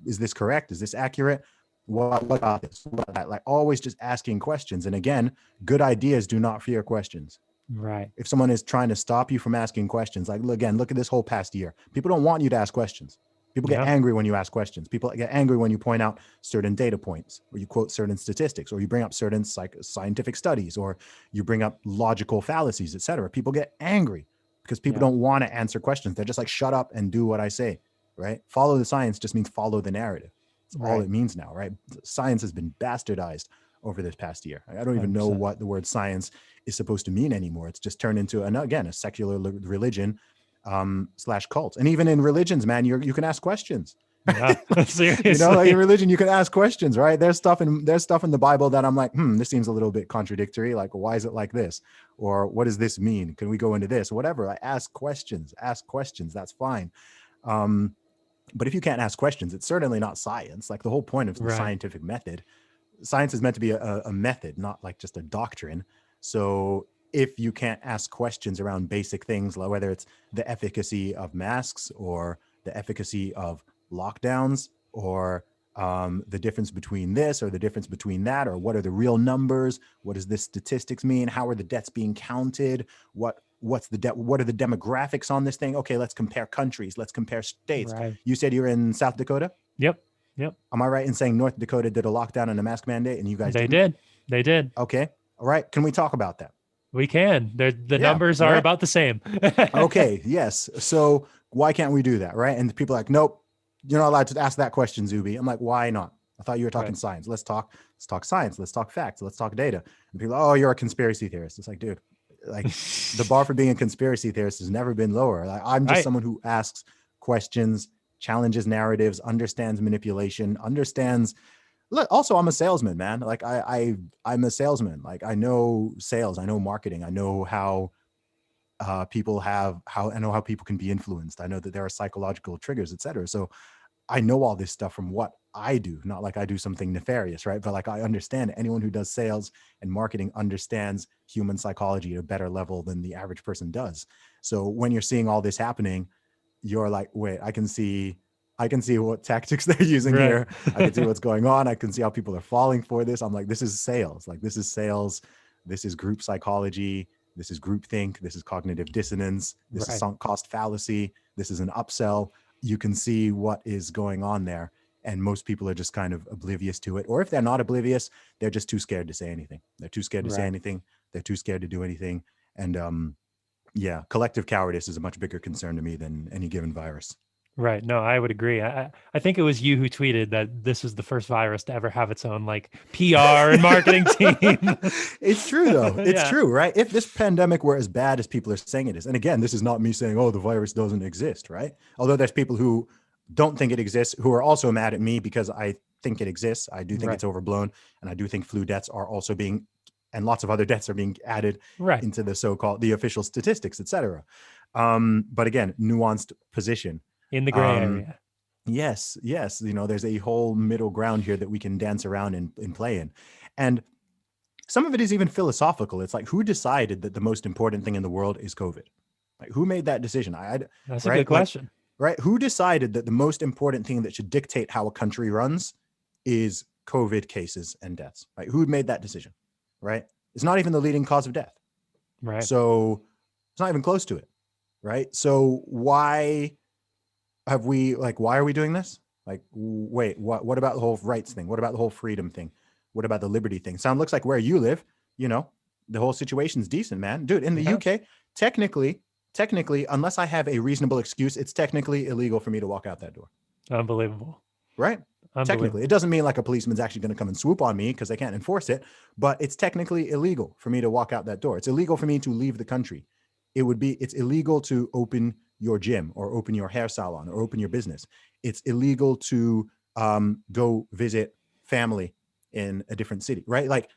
Is this correct? Is this accurate? What about this? What about that? Like, always just asking questions. And again, good ideas do not fear questions. Right. If someone is trying to stop you from asking questions, like, again, look at this whole past year. People don't want you to ask questions. People get Yeah. angry when you ask questions. People get angry when you point out certain data points, or you quote certain statistics, or you bring up certain scientific studies, or you bring up logical fallacies, etc. People get angry because people Yeah. don't want to answer questions. They're just like, shut up and do what I say, right? Follow the science just means follow the narrative. That's all Right. it means now, right? Science has been bastardized over this past year. I don't even know 100%. what the word science is supposed to mean anymore. It's just turned into, a secular religion / cult. And even in religions, man, you can ask questions. Yeah. Seriously. Like in religion, you can ask questions, right? There's stuff in the Bible that I'm like, this seems a little bit contradictory. Like, why is it like this? Or what does this mean? Can we go into this? Whatever. I ask questions. That's fine. But if you can't ask questions, it's certainly not science. Like the whole point of the Right. scientific method, science is meant to be a method, not like just a doctrine. So if you can't ask questions around basic things, like whether it's the efficacy of masks or the efficacy of lockdowns, or the difference between this or the difference between that, or what are the real numbers? What does this statistics mean? How are the deaths being counted? What are the demographics on this thing? Okay, let's compare countries. Let's compare states. Right. You said you're in South Dakota? Yep. Am I right in saying North Dakota did a lockdown and a mask mandate and you guys They didn't? They did. Okay. All right. Can we talk about that? We can. The Yeah, numbers are right. about the same. Okay. Yes. So why can't we do that? Right. And people are like, nope, you're not allowed to ask that question, Zuby. I'm like, why not? I thought you were talking Right. science. Let's talk science. Let's talk facts. Let's talk data. And people, oh, you're a conspiracy theorist. It's like, dude, like the bar for being a conspiracy theorist has never been lower. Like, I'm just Right. someone who asks questions, challenges narratives, understands manipulation, understands. Look, also I'm a salesman, man. Like I'm a salesman. Like I know sales, I know marketing, I know how I know how people can be influenced. I know that there are psychological triggers, etc. So I know all this stuff from what I do, not like I do something nefarious, right? But like I understand anyone who does sales and marketing understands human psychology at a better level than the average person does. So when you're seeing all this happening, you're like, wait, I can see what tactics they're using Right. here. I can see what's going on. I can see how people are falling for this. I'm like, this is sales. Like this is sales. This is group psychology. This is groupthink. This is cognitive dissonance. This is Right. sunk cost fallacy. This is an upsell. You can see what is going on there. And most people are just kind of oblivious to it. Or if they're not oblivious, they're just too scared to say anything. They're too scared to say Right. anything. They're too scared to do anything. And yeah, collective cowardice is a much bigger concern to me than any given virus. Right. No, I would agree. I think it was you who tweeted that this is the first virus to ever have its own like PR and marketing team. It's true though. It's Yeah. true, right? If this pandemic were as bad as people are saying it is, and again, this is not me saying, oh, the virus doesn't exist, right? Although there's people who don't think it exists, who are also mad at me because I think it exists. I do think Right. it's overblown. And I do think flu deaths are also being, and lots of other deaths are being added Right. into the so-called, the official statistics, etc. But again, nuanced position. In the gray area. Yes. There's a whole middle ground here that we can dance around and play in. And some of it is even philosophical. It's like, who decided that the most important thing in the world is COVID? Like, who made that decision? That's a right? good question. Right? Who decided that the most important thing that should dictate how a country runs is COVID cases and deaths? Right? Who made that decision? Right? It's not even the leading cause of death. Right. So it's not even close to it. Right? So why are we doing this? Like, wait, what about the whole rights thing? What about the whole freedom thing? What about the liberty thing? Looks like where you live, the whole situation's decent, man. Dude, in the Yeah. UK, technically, unless I have a reasonable excuse, it's technically illegal for me to walk out that door. Unbelievable. Right? Technically. It doesn't mean like a policeman's actually going to come and swoop on me because they can't enforce it, but it's technically illegal for me to walk out that door. It's illegal for me to leave the country. It's illegal to open your gym or open your hair salon or open your business. It's illegal to go visit family in a different city, right? Like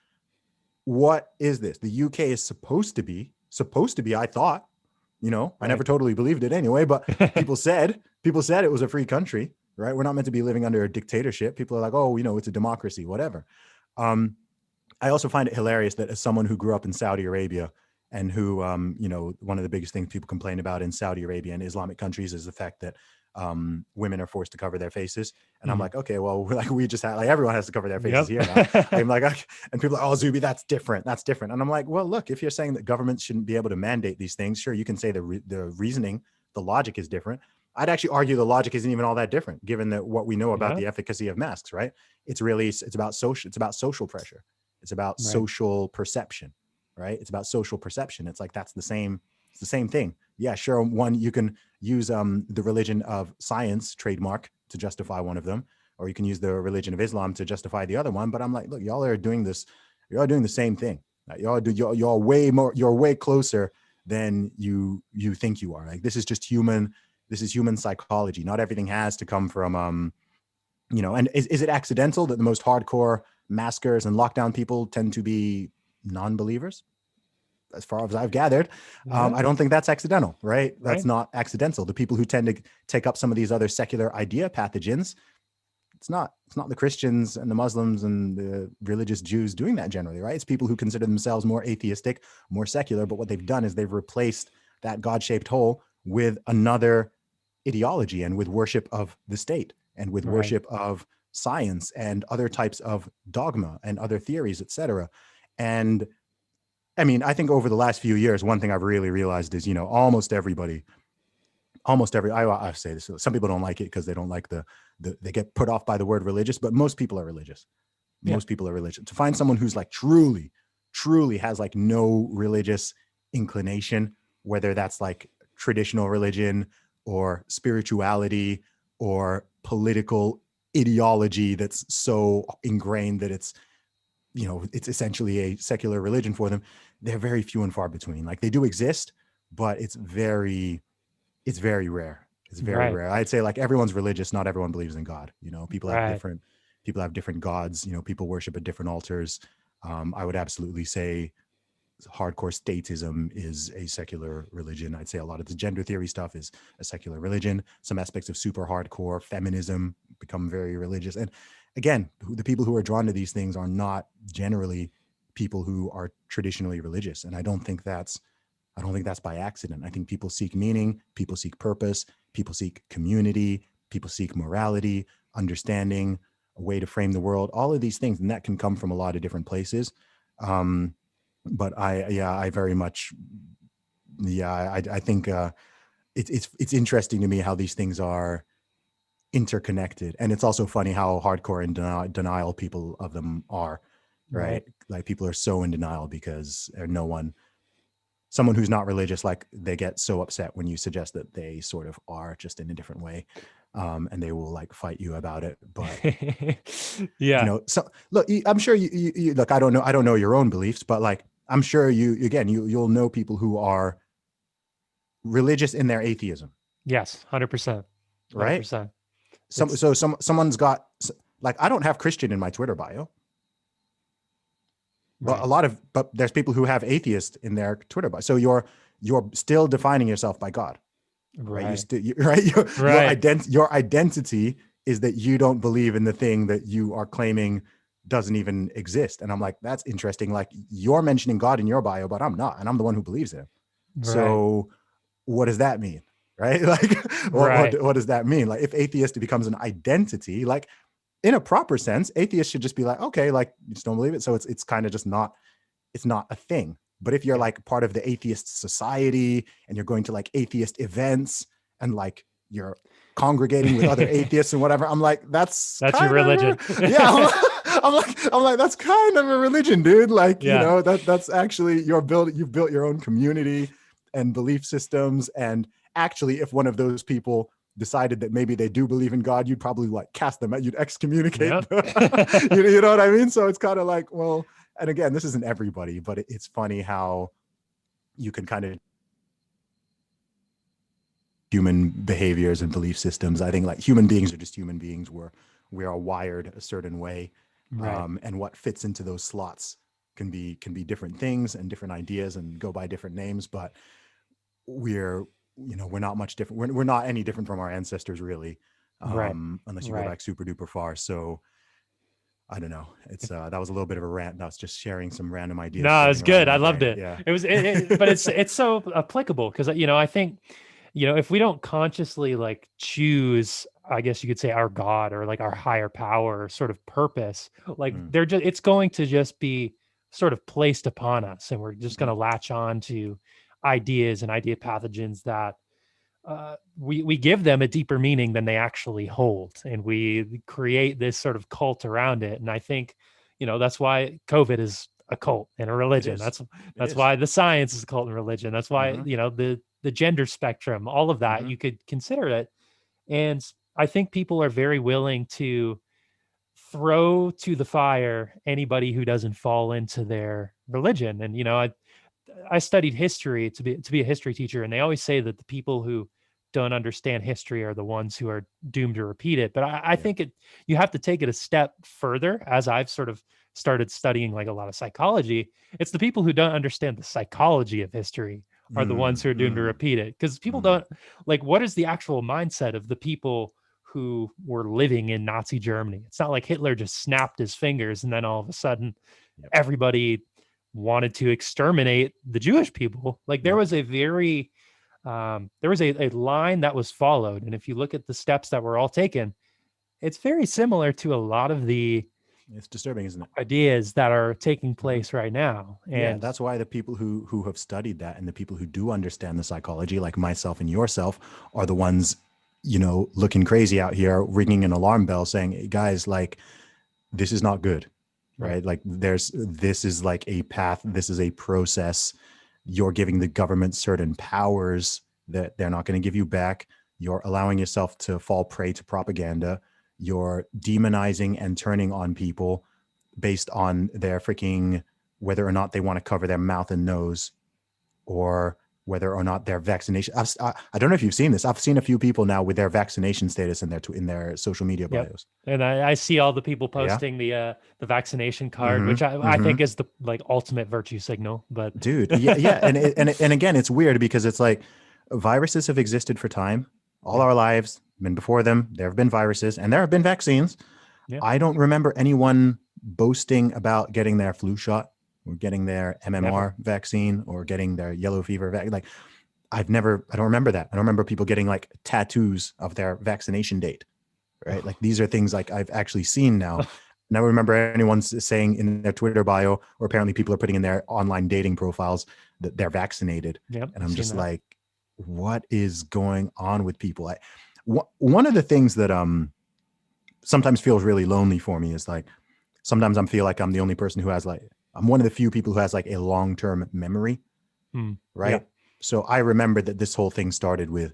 what is this? The UK is supposed to be, I thought, I never totally believed it anyway, but people said it was a free country, right? We're not meant to be living under a dictatorship. People are like, oh, it's a democracy, whatever. I also find it hilarious that as someone who grew up in Saudi Arabia and who, one of the biggest things people complain about in Saudi Arabia and Islamic countries is the fact that women are forced to cover their faces. And I'm like, okay, well, we just have, everyone has to cover their faces here now. I'm like, okay. And people are like, oh, Zuby, that's different. And I'm like, well, look, if you're saying that governments shouldn't be able to mandate these things, sure, you can say the reasoning, the logic is different. I'd actually argue the logic isn't even all that different, given that what we know about the efficacy of masks, right? It's about social pressure. It's about social perception, right? It's about social perception. It's like, it's the same thing. Yeah, sure. One, you can use the religion of science trademark to justify one of them, or you can use the religion of Islam to justify the other one. But I'm like, look, y'all are doing this. You're doing the same thing. You're way closer than you think you are. Like, this is just human. This is human psychology. Not everything has to come from, and is it accidental that the most hardcore maskers and lockdown people tend to be non-believers? As far as I've gathered, I don't think that's accidental, right? That's not accidental. The people who tend to take up some of these other secular idea pathogens, it's not the Christians and the Muslims and the religious Jews doing that generally, right? It's people who consider themselves more atheistic, more secular, but what they've done is they've replaced that God-shaped hole with another ideology and with worship of the state and with worship of science and other types of dogma and other theories, etc. And I mean, I think over the last few years, one thing I've really realized is, I say this, some people don't like it because they don't like they get put off by the word religious, but most people are religious. Most people are religious. To find someone who's like truly has like no religious inclination, whether that's like traditional religion or spirituality or political ideology that's so ingrained that it's essentially a secular religion for them, they're very few and far between. Like, they do exist, but it's very rare. It's very rare. I'd say like everyone's religious. Not everyone believes in God. People have different gods. People worship at different altars. I would absolutely say hardcore statism is a secular religion. I'd say a lot of the gender theory stuff is a secular religion. Some aspects of super hardcore feminism become very religious. And again, the people who are drawn to these things are not generally people who are traditionally religious. And I don't think that's by accident. I think people seek meaning, people seek purpose, people seek community, people seek morality, understanding, a way to frame the world, all of these things. And that can come from a lot of different places. But I very much, I think it's interesting to me how these things are interconnected. And it's also funny how hardcore in denial people of them are, right? Like, people are so in denial because someone who's not religious, like, they get so upset when you suggest that they sort of are, just in a different way. And they will like fight you about it. But so look, I'm sure you look, I don't know your own beliefs, but like, I'm sure you'll know people who are religious in their atheism. Yes, 100%. Right? Someone's got, like, I don't have Christian in my Twitter bio. But there's people who have atheist in their Twitter bio. So you're still defining yourself by God. Right? Your identity is that you don't believe in the thing that you are claiming doesn't even exist. And I'm like, that's interesting. Like, you're mentioning God in your bio, but I'm not, and I'm the one who believes in him. So what does that mean? Right? Like, what does that mean? Like, if atheist becomes an identity, like, in a proper sense, atheists should just be like, okay, like, you just don't believe it. So it's kind of just it's not a thing. But if you're like part of the atheist society and you're going to like atheist events and like you're congregating with other atheists and whatever, I'm like, that's your religion. I'm like, that's kind of a religion, dude. Like, that's actually you've built your own community and belief systems. And actually, if one of those people decided that maybe they do believe in God, you'd probably like cast them out, you'd excommunicate them. You know what I mean? So it's kind of like, well, and again, this isn't everybody, but it's funny how you can kind of human behaviors and belief systems. I think like human beings are just human beings. We are wired a certain way, and what fits into those slots can be different things and different ideas and go by different names, but we're not much different. We're not any different from our ancestors, really, Right. unless you go Right. back super duper far. So I don't know. It's that was a little bit of a rant. That was just sharing some random ideas No, it's floating around in good. my I loved brain. it. Yeah. It was, but it's so applicable because I think, if we don't consciously like choose, I guess you could say our God or like our higher power or sort of purpose, like Mm. it's going to just be sort of placed upon us, and we're just going to latch on to ideas and idea pathogens that we give them a deeper meaning than they actually hold, and we create this sort of cult around it. And I think, that's why COVID is a cult and a It religion. is. That's why the science is a cult and religion. That's why Mhm. the gender spectrum, all of that, Mhm. you could consider it. And I think people are very willing to throw to the fire anybody who doesn't fall into their religion. And I studied history to be a history teacher, and they always say that the people who don't understand history are the ones who are doomed to repeat it. But I Yeah. think you have to take it a step further. As I've sort of started studying like a lot of psychology, it's the people who don't understand the psychology of history are the ones who are doomed to repeat it. Because people don't like, what is the actual mindset of the people who were living in Nazi Germany? It's not like Hitler just snapped his fingers and then all of a sudden Yep. everybody wanted to exterminate the Jewish people. Like there Yep. was a very there was a line that was followed. And if you look at the steps that were all taken, it's very similar to a lot of the It's disturbing, isn't it? ideas that are taking place right now. Yeah, And that's why the people who have studied that and the people who do understand the psychology, like myself and yourself, are the ones, looking crazy out here, ringing an alarm bell, saying, hey, guys, like, this is not good, right? Like, this is like a path, this is a process. You're giving the government certain powers that they're not going to give you back. You're allowing yourself to fall prey to propaganda. You're demonizing and turning on people based on their freaking whether or not they want to cover their mouth and nose, or whether or not their vaccination. I don't know if you've seen this. I've seen a few people now with their vaccination status in their social media bios. and I see all the people Yeah. posting the vaccination card, which I think is the like ultimate virtue signal. But Dude, yeah, and again, it's weird because it's like viruses have existed for time, all our lives. And before them, there have been viruses, and there have been vaccines. Yeah. I don't remember anyone boasting about getting their flu shot or getting their MMR vaccine or getting their yellow fever vaccine. Like, I don't remember that. I don't remember people getting like tattoos of their vaccination date, right? Like, these are things like I've actually seen now. Never remember anyone saying in their Twitter bio, or apparently people are putting in their online dating profiles that they're vaccinated. Yep, And I'm seen just that. like, what is going on with people? One of the things that sometimes feels really lonely for me is like, sometimes I feel like I'm the only person who has I'm one of the few people who has like a long-term memory, right? Yeah. So I remember that this whole thing started with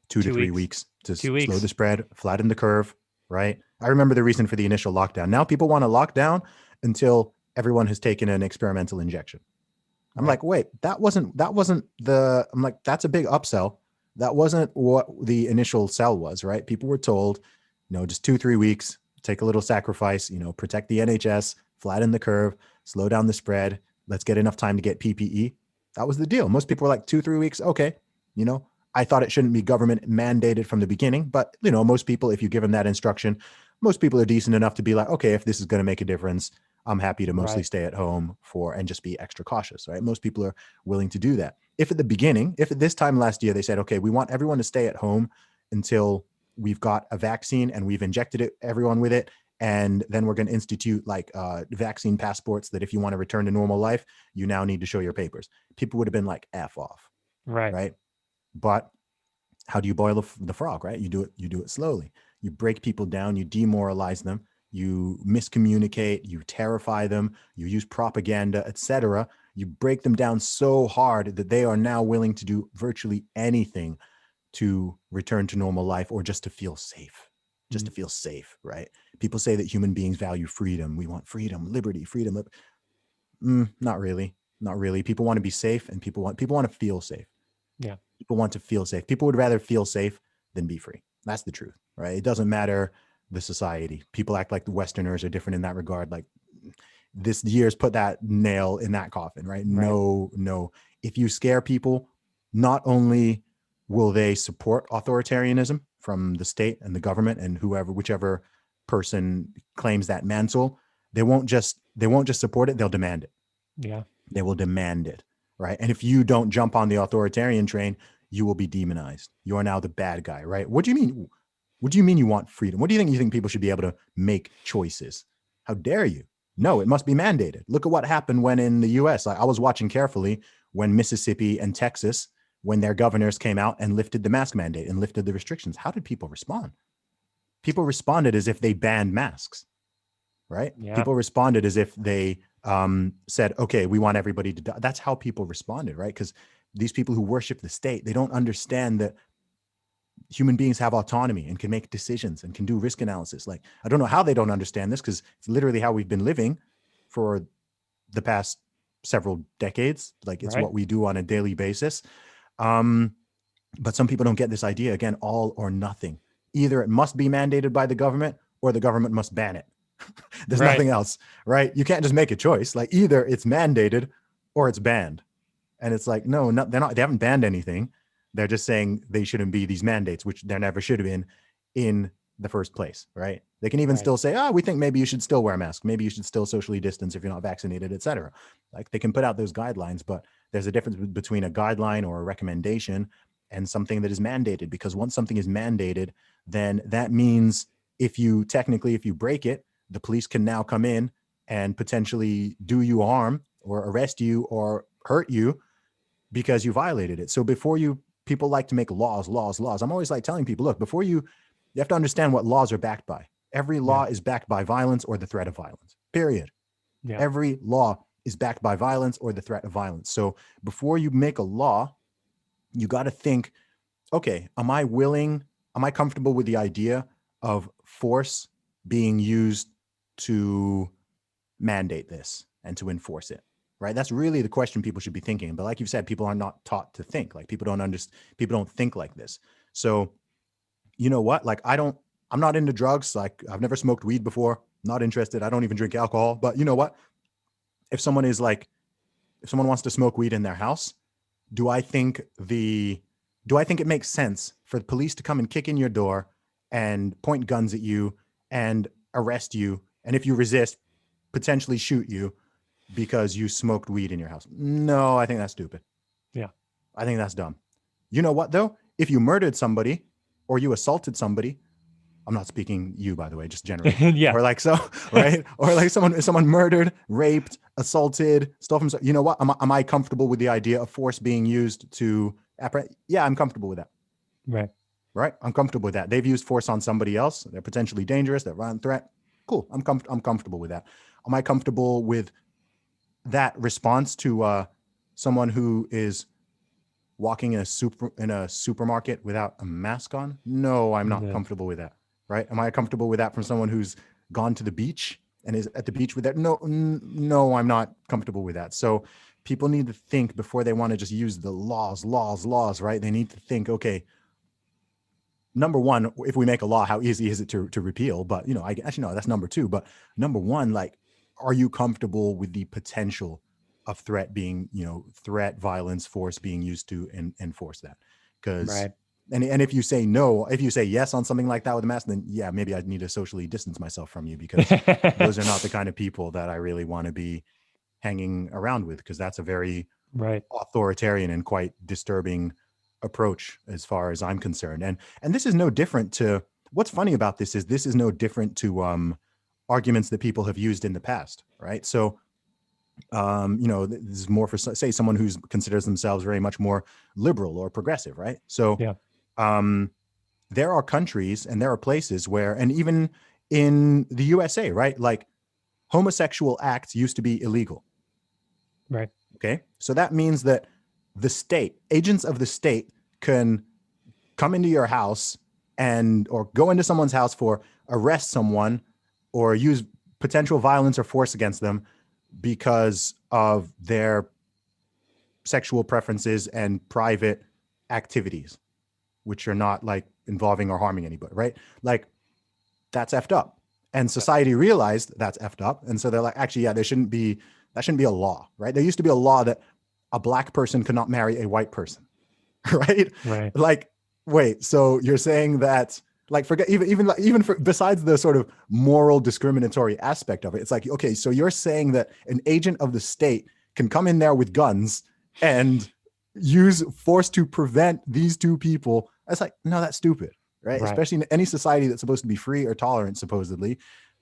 2 to 3 weeks to 2 slow weeks. the spread, flatten the curve, right? I remember the reason for the initial lockdown. Now people want to lock down until everyone has taken an experimental injection. I'm like, wait, that wasn't I'm like, that's a big upsell. That wasn't what the initial sell was, right? People were told, just 2-3 weeks, take a little sacrifice, protect the NHS, flatten the curve, slow down the spread. Let's get enough time to get PPE. That was the deal. Most people were like 2-3 weeks. Okay. I thought it shouldn't be government mandated from the beginning, but most people, if you give them that instruction, most people are decent enough to be like, okay, if this is going to make a difference, I'm happy to mostly stay at home and just be extra cautious, right? Most people are willing to do that. If at this time last year, they said, okay, we want everyone to stay at home until we've got a vaccine and we've injected everyone with it. And then we're going to institute vaccine passports that if you want to return to normal life, you now need to show your papers. People would have been like, F off. Right. But how do you boil the frog, right? You do it slowly. You break people down, you demoralize them, you miscommunicate, you terrify them, you use propaganda, etc. You break them down so hard that they are now willing to do virtually anything to return to normal life or just to feel safe. Just to feel safe, right? People say that human beings value freedom. We want freedom, liberty, freedom. Not really. Not really. People want to be safe, and people want to feel safe. Yeah. People want to feel safe. People would rather feel safe than be free. That's the truth, right? It doesn't matter the society. People act like the Westerners are different in that regard. Like, this year's put that nail in that coffin, right? No. If you scare people, not only will they support authoritarianism from the state and the government and whichever person claims that mantle, they won't just support it, they'll demand it. Yeah. They will demand it, right? And if you don't jump on the authoritarian train, you will be demonized. You are now the bad guy, right? What do you mean? What do you mean you want freedom? What do you think? You think people should be able to make choices? How dare you? No, it must be mandated. Look at what happened when in the US. I was watching carefully when Mississippi and Texas, when their governors came out and lifted the mask mandate and lifted the restrictions. How did people respond? People responded as if they banned masks, right? Yeah. People responded as if they said, okay, we want everybody to die. That's how people responded, right? Because these people who worship the state, they don't understand that human beings have autonomy and can make decisions and can do risk analysis. Like, I don't know how they don't understand this, because it's literally how we've been living for the past several decades. Like, it's what we do on a daily basis. But some people don't get this idea. Again, all or nothing. Either it must be mandated by the government or the government must ban it. There's nothing else, right? You can't just make a choice. Like, either it's mandated or it's banned. And it's like, no, they haven't banned anything. They're just saying they shouldn't be these mandates, which there never should have been in the first place, right? They can even still say, we think maybe you should still wear a mask. Maybe you should still socially distance if you're not vaccinated, et cetera. Like, they can put out those guidelines, but there's a difference between a guideline or a recommendation and something that is mandated. Because once something is mandated, then that means if you break it, the police can now come in and potentially do you harm or arrest you or hurt you because you violated it. So people like to make laws. I'm always like telling people, look, you have to understand what laws are backed by. Every law is backed by violence or the threat of violence, period. Yeah. Every law is backed by violence or the threat of violence. So before you make a law, you got to think, okay, am I comfortable with the idea of force being used to mandate this and to enforce it? Right? That's really the question people should be thinking. But like you said, people are not taught to think. Like, people don't think like this. So, you know what? Like, I'm not into drugs. Like, I've never smoked weed before. Not interested. I don't even drink alcohol. But you know what? If someone wants to smoke weed in their house, do I think it makes sense for the police to come and kick in your door and point guns at you and arrest you, and if you resist, potentially shoot you because you smoked weed in your house? No, I think that's stupid. Yeah. I think that's dumb. You know what, though? If you murdered somebody or you assaulted somebody, I'm not speaking you, by the way, just generally. Yeah. Or like, so, right? Or like someone murdered, raped, assaulted, stole from, you know what? Am I comfortable with the idea of force being used to apprehend? Yeah, I'm comfortable with that. Right? I'm comfortable with that. They've used force on somebody else. They're potentially dangerous. They're a violent threat. Cool. I'm comfortable with that. Am I comfortable with that response to someone who is walking in a supermarket without a mask on? No, I'm not comfortable with that. Right? Am I comfortable with that from someone who's gone to the beach and is at the beach with that? No, I'm not comfortable with that. So people need to think before they want to just use the laws, right? They need to think, okay, number one, if we make a law, how easy is it to repeal? But, actually, no, that's number two. But number one, like, are you comfortable with the potential of threat, violence, force being used to enforce that? Because, and if you say no, if you say yes on something like that with a mask, then yeah, maybe I need to socially distance myself from you, because those are not the kind of people that I really want to be hanging around with, because that's a very authoritarian and quite disturbing approach as far as I'm concerned. And this is no different to, what's funny about this is no different to arguments that people have used in the past, right? So this is more for, say, someone who considers themselves very much more liberal or progressive, right? So there are countries and there are places where, and even in the USA, right, like, homosexual acts used to be illegal. Right. Okay. So that means that the state, agents of the state, can come into your house or go into someone's house for arrest someone or use potential violence or force against them because of their sexual preferences and private activities, which are not like involving or harming anybody, right? Like, that's effed up. And society realized that's effed up. And so they're like, actually, yeah, that shouldn't be a law, right? There used to be a law that a black person could not marry a white person, right? Right. Like, wait, so you're saying that, like, forget even for, besides the sort of moral discriminatory aspect of it, it's like, okay, so you're saying that an agent of the state can come in there with guns and use force to prevent these two people. It's like, no, that's stupid, right? Especially in any society that's supposed to be free or tolerant, supposedly.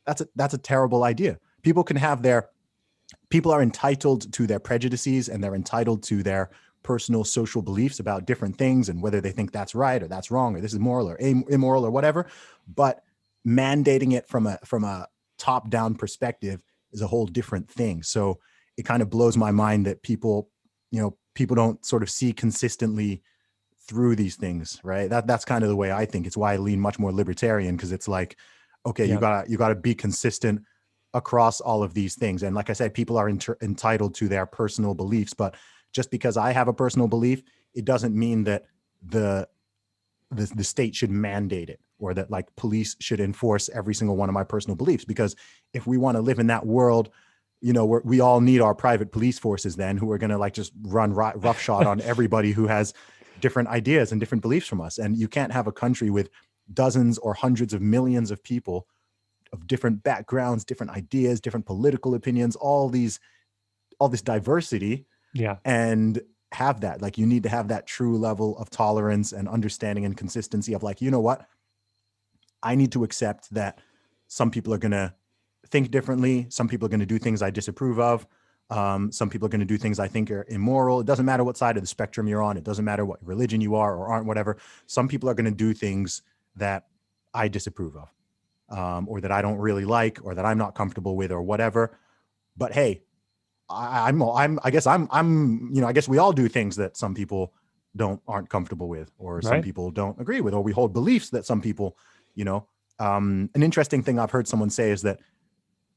That's a terrible idea. People are entitled to their prejudices, and they're entitled to their personal social beliefs about different things and whether they think that's right or that's wrong or this is moral or immoral or whatever. But mandating it from a top-down perspective is a whole different thing. So it kind of blows my mind that people don't sort of see consistently through these things, right? That's kind of the way I think. It's why I lean much more libertarian, because it's like, okay, you gotta be consistent across all of these things. And like I said, people are entitled to their personal beliefs, but just because I have a personal belief, it doesn't mean that the state should mandate it, or that like police should enforce every single one of my personal beliefs. Because if we want to live in that world, we all need our private police forces then, who are going to like just run roughshod on everybody who has different ideas and different beliefs from us. And you can't have a country with dozens or hundreds of millions of people of different backgrounds, different ideas, different political opinions, all this diversity. Yeah. And have that, like, you need to have that true level of tolerance and understanding and consistency of like, you know what, I need to accept that some people are going to think differently. Some people are going to do things I disapprove of. Some people are going to do things I think are immoral. It doesn't matter what side of the spectrum you're on. It doesn't matter what religion you are or aren't, whatever. Some people are going to do things that I disapprove of, or that I don't really like, or that I'm not comfortable with, or whatever. But hey, I guess we all do things that some people aren't comfortable with, or some people don't agree with, or we hold beliefs that some people, an interesting thing I've heard someone say is that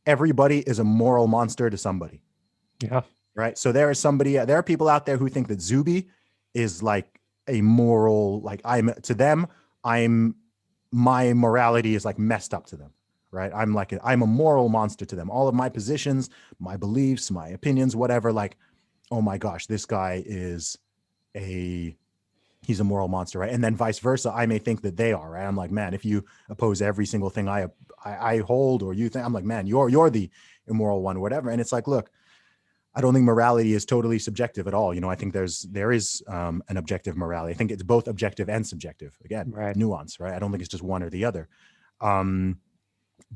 everybody is a moral monster to somebody. Yeah. Right. So there are people out there who think that Zuby is like a moral, like my morality is like messed up to them. Right. I'm a moral monster to them. All of my positions, my beliefs, my opinions, whatever, like, oh my gosh, this guy he's a moral monster. Right. And then vice versa. I may think that they are, right. I'm like, man, if you oppose every single thing I hold, or you think, I'm like, man, you're the immoral one, or whatever. And it's like, look, I don't think morality is totally subjective at all. I think there is an objective morality. I think it's both objective and subjective. Again, nuance, right? I don't think it's just one or the other.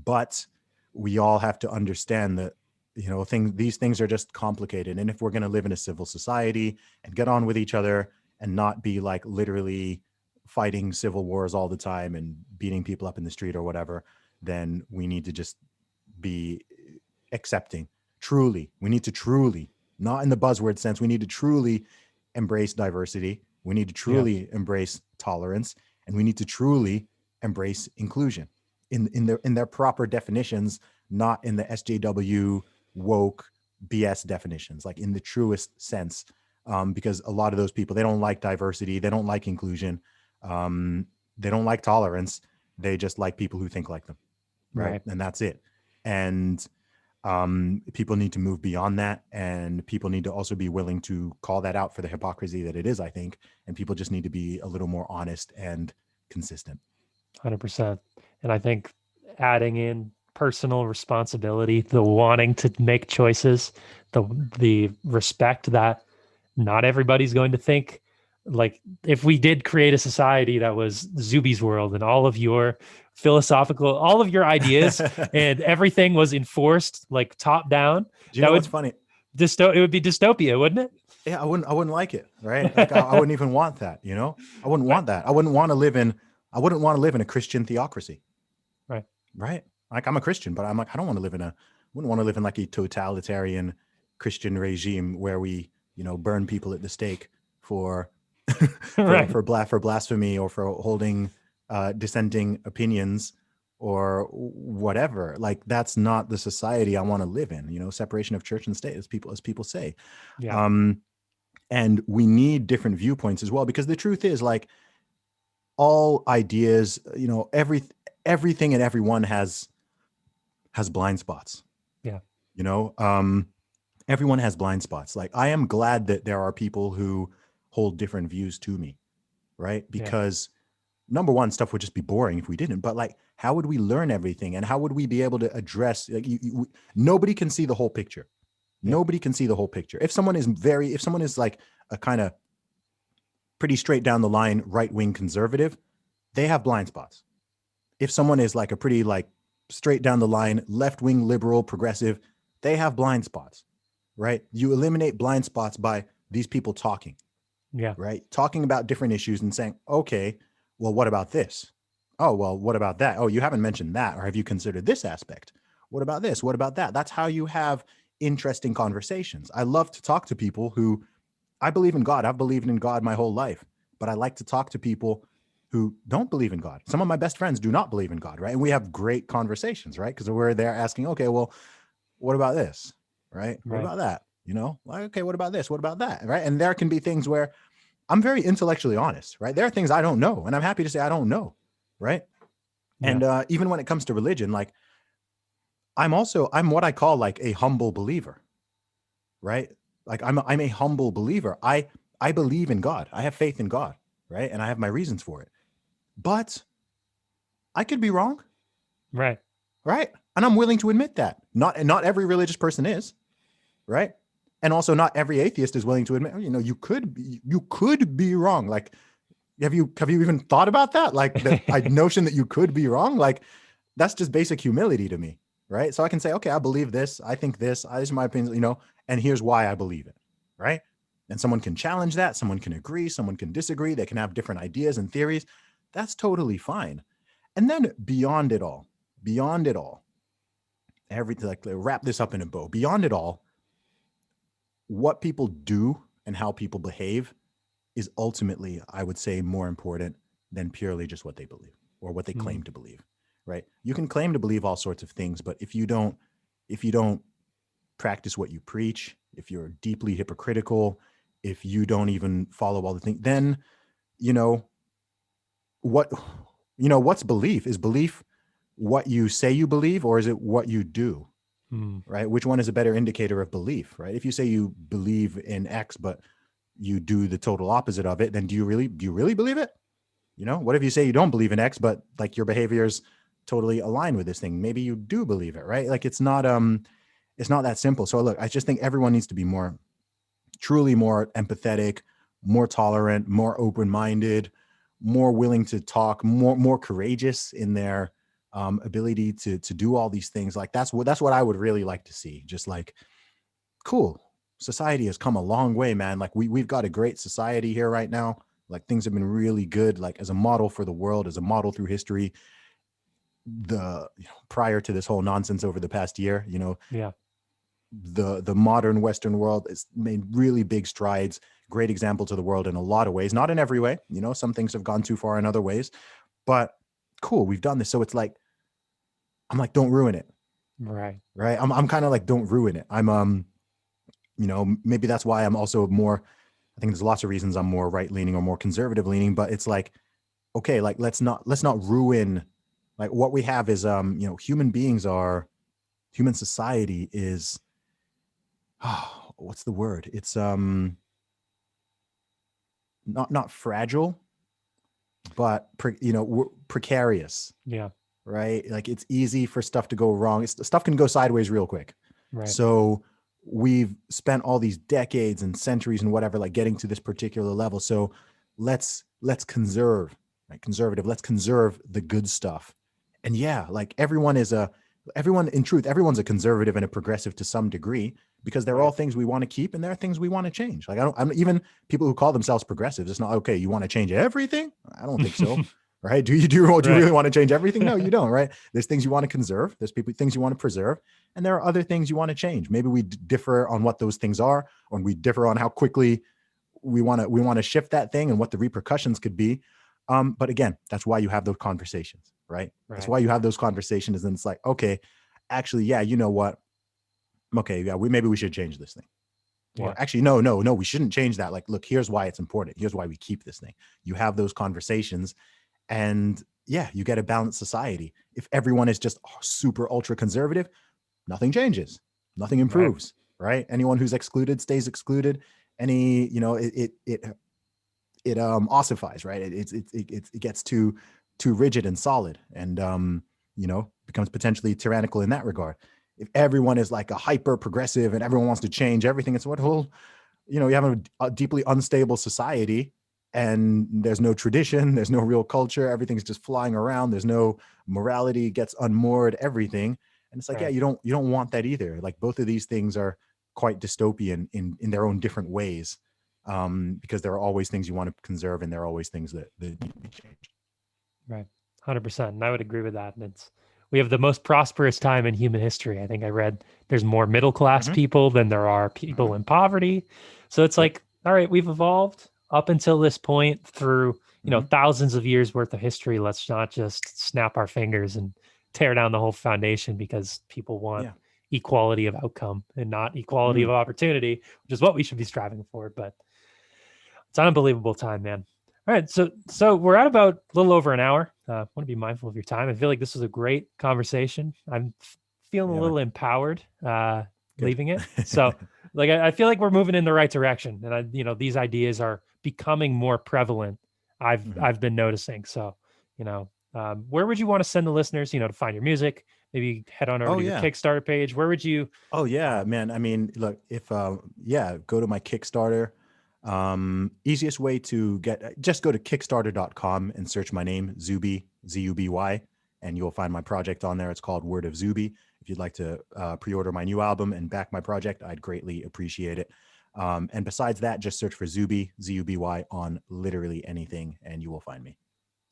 But we all have to understand that, these things are just complicated. And if we're going to live in a civil society and get on with each other and not be like literally fighting civil wars all the time and beating people up in the street or whatever, then we need to just be accepting. We need to truly, not in the buzzword sense, we need to truly embrace diversity. We need to truly embrace tolerance, and we need to truly embrace inclusion in their proper definitions, not in the SJW woke BS definitions, like in the truest sense. Because a lot of those people, they don't like diversity, they don't like inclusion, they don't like tolerance. They just like people who think like them, right? And that's it. And people need to move beyond that, and people need to also be willing to call that out for the hypocrisy that it is, I think. And people just need to be a little more honest and consistent. 100%. And I think adding in personal responsibility, the wanting to make choices, the respect that not everybody's going to think. Like, if we did create a society that was Zuby's world and all of your all of your ideas and everything was enforced like top down, do you know what's funny? It would be dystopia, wouldn't it? Yeah, I wouldn't like it, right? Like, I wouldn't even want that, I wouldn't want that. I wouldn't want to live in a Christian theocracy. Right. Like, I'm a Christian, but I'm like, I wouldn't want to live in like a totalitarian Christian regime where we, burn people at the stake for blasphemy, or for holding dissenting opinions, or whatever. Like, that's not the society I want to live in. Separation of church and state, as people say. Yeah. And we need different viewpoints as well, because the truth is, like, all ideas, everything and everyone has has blind spots. Yeah. You know, everyone has blind spots. Like, I am glad that there are people who hold different views to me, right? Because number one, stuff would just be boring if we didn't. But like, how would we learn everything, and how would we be able to address? Like, nobody can see the whole picture. Nobody can see the whole picture. If someone is like a kind of pretty straight down the line right-wing conservative, they have blind spots. If someone is like a pretty like straight down the line left-wing liberal progressive, they have blind spots, right? You eliminate blind spots by these people talking, right? Talking about different issues and saying, okay, well, what about this? Oh, well, what about that? Oh, you haven't mentioned that. Or have you considered this aspect? What about this? What about that? That's how you have interesting conversations. I love to talk to people who, I believe in God. I've believed in God my whole life, but I like to talk to people who don't believe in God. Some of my best friends do not believe in God, right? And we have great conversations, right? Because we're there asking, okay, well, what about this, right? What about that? You know, like, okay, what about this? What about that, right? And there can be things where I'm very intellectually honest, right? There are things I don't know, and I'm happy to say I don't know, right? And even when it comes to religion, like, I'm what I call like a humble believer, right? Like, I'm a humble believer. I believe in God. I have faith in God, right? And I have my reasons for it. But I could be wrong. Right. Right. And I'm willing to admit that. Not every religious person is, right? And also not every atheist is willing to admit, you know, you could be wrong. Like, have you even thought about that? Like, the notion that you could be wrong, like, that's just basic humility to me, right? So I can say, okay, I believe this, I think this, these are my opinions, you know, and here's why I believe it, right? And someone can challenge that, someone can agree, someone can disagree, they can have different ideas and theories. That's totally fine. And then beyond it all, everything, like, wrap this up in a bow, beyond it all, what people do and how people behave is ultimately, I would say, more important than purely just what they believe or what they claim to believe, right? You can claim to believe all sorts of things, but if you don't practice what you preach, if you're deeply hypocritical, if you don't even follow all the things, then, what's belief? Is belief what you say you believe, or is it what you do? Right? Which one is a better indicator of belief, right? If you say you believe in X, but you do the total opposite of it, then do you really believe it? You know, what if you say you don't believe in X, but like your behaviors totally align with this thing? Maybe you do believe it, right? Like, it's not that simple. So look, I just think everyone needs to be truly more empathetic, more tolerant, more open-minded, more willing to talk, more courageous in their ability to do all these things. Like, that's what I would really like to see. Just like, cool, society has come a long way, man. Like, we've got a great society here right now. Like, things have been really good, like, as a model for the world, as a model through history. Prior to this whole nonsense over the past year, the modern Western world has made really big strides, great example to the world in a lot of ways, not in every way. Some things have gone too far in other ways, but cool, we've done this. So it's like, I'm like, don't ruin it. Right. I'm kind of like, don't ruin it. I'm, maybe that's why I'm also more, I think there's lots of reasons I'm more right leaning or more conservative leaning, but it's like, okay, like, let's not ruin, like, what we have is, human society is, what's the word? It's, not fragile, but precarious. Yeah. Right. Like, it's easy for stuff to go wrong. Stuff can go sideways real quick. Right. So we've spent all these decades and centuries and whatever, like, getting to this particular level. So let's conserve, right? Conservative. Let's conserve the good stuff. And like, everyone's a conservative and a progressive to some degree, because they're all things we want to keep, and there are things we want to change. Like, I'm even people who call themselves progressives. It's not, okay, you want to change everything? I don't think so. Right? Do you really want to change everything? No, you don't. Right? There's things you want to conserve. There's things you want to preserve, and there are other things you want to change. Maybe we differ on what those things are, or we differ on how quickly we want to shift that thing and what the repercussions could be. But again, that's why you have those conversations, right? That's why you have those conversations. And it's like, okay, actually, yeah, you know what? Okay, yeah, maybe we should change this thing. Or actually, no, we shouldn't change that. Like, look, here's why it's important. Here's why we keep this thing. You have those conversations, and yeah, you get a balanced society. If everyone is just super ultra conservative, nothing changes, nothing improves, right? Anyone who's excluded stays excluded. Any, you know, it ossifies, right? It gets too rigid and solid, and you know, becomes potentially tyrannical in that regard. If everyone is like a hyper progressive and everyone wants to change everything, it's what whole, you know, you have a deeply unstable society, and there's no tradition, there's no real culture, everything's just flying around, there's no morality, gets unmoored, everything. And it's like, yeah, you don't want that either. Like both of these things are quite dystopian in their own different ways, because there are always things you want to conserve, and there are always things that need to be changed. Right. 100%. And I would agree with that. And we have the most prosperous time in human history. I think I read there's more middle class people than there are people in poverty. So it's like, all right, we've evolved up until this point through, you know, thousands of years worth of history. Let's not just snap our fingers and tear down the whole foundation because people want equality of outcome and not equality of opportunity, which is what we should be striving for. But it's an unbelievable time, man. All right, so we're at about a little over an hour. I want to be mindful of your time. I feel like this was a great conversation. I'm feeling a little empowered leaving it. So, like, I feel like we're moving in the right direction, and you know, these ideas are becoming more prevalent. I've been noticing. So, you know, where would you want to send the listeners? You know, to find your music? Maybe head on over to your Kickstarter page. Where would you? Oh yeah, man. I mean, look, if go to my Kickstarter. Easiest way to just go to kickstarter.com and search my name, Zuby, Zuby, and you'll find my project on there. It's called Word of Zuby. If you'd like to pre-order my new album and back my project, I'd greatly appreciate it. And besides that, just search for Zuby, Zuby, on literally anything, and you will find me.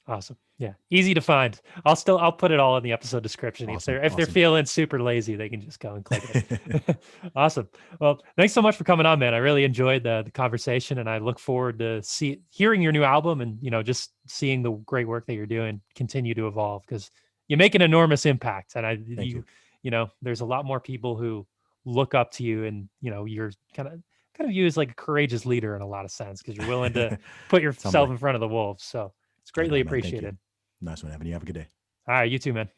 Awesome. Yeah. Easy to find. I'll put it all in the episode description. Awesome. If they're feeling super lazy, they can just go and click it. Awesome. Well, thanks so much for coming on, man. I really enjoyed the conversation, and I look forward to hearing your new album, and, you know, just seeing the great work that you're doing continue to evolve, because you make an enormous impact. And you know, there's a lot more people who look up to you, and, you know, you're kind of you as like a courageous leader in a lot of sense, because you're willing to put yourself in front of the wolves. So it's greatly appreciated. Nice one, Evan. You have a good day. All right. You too, man.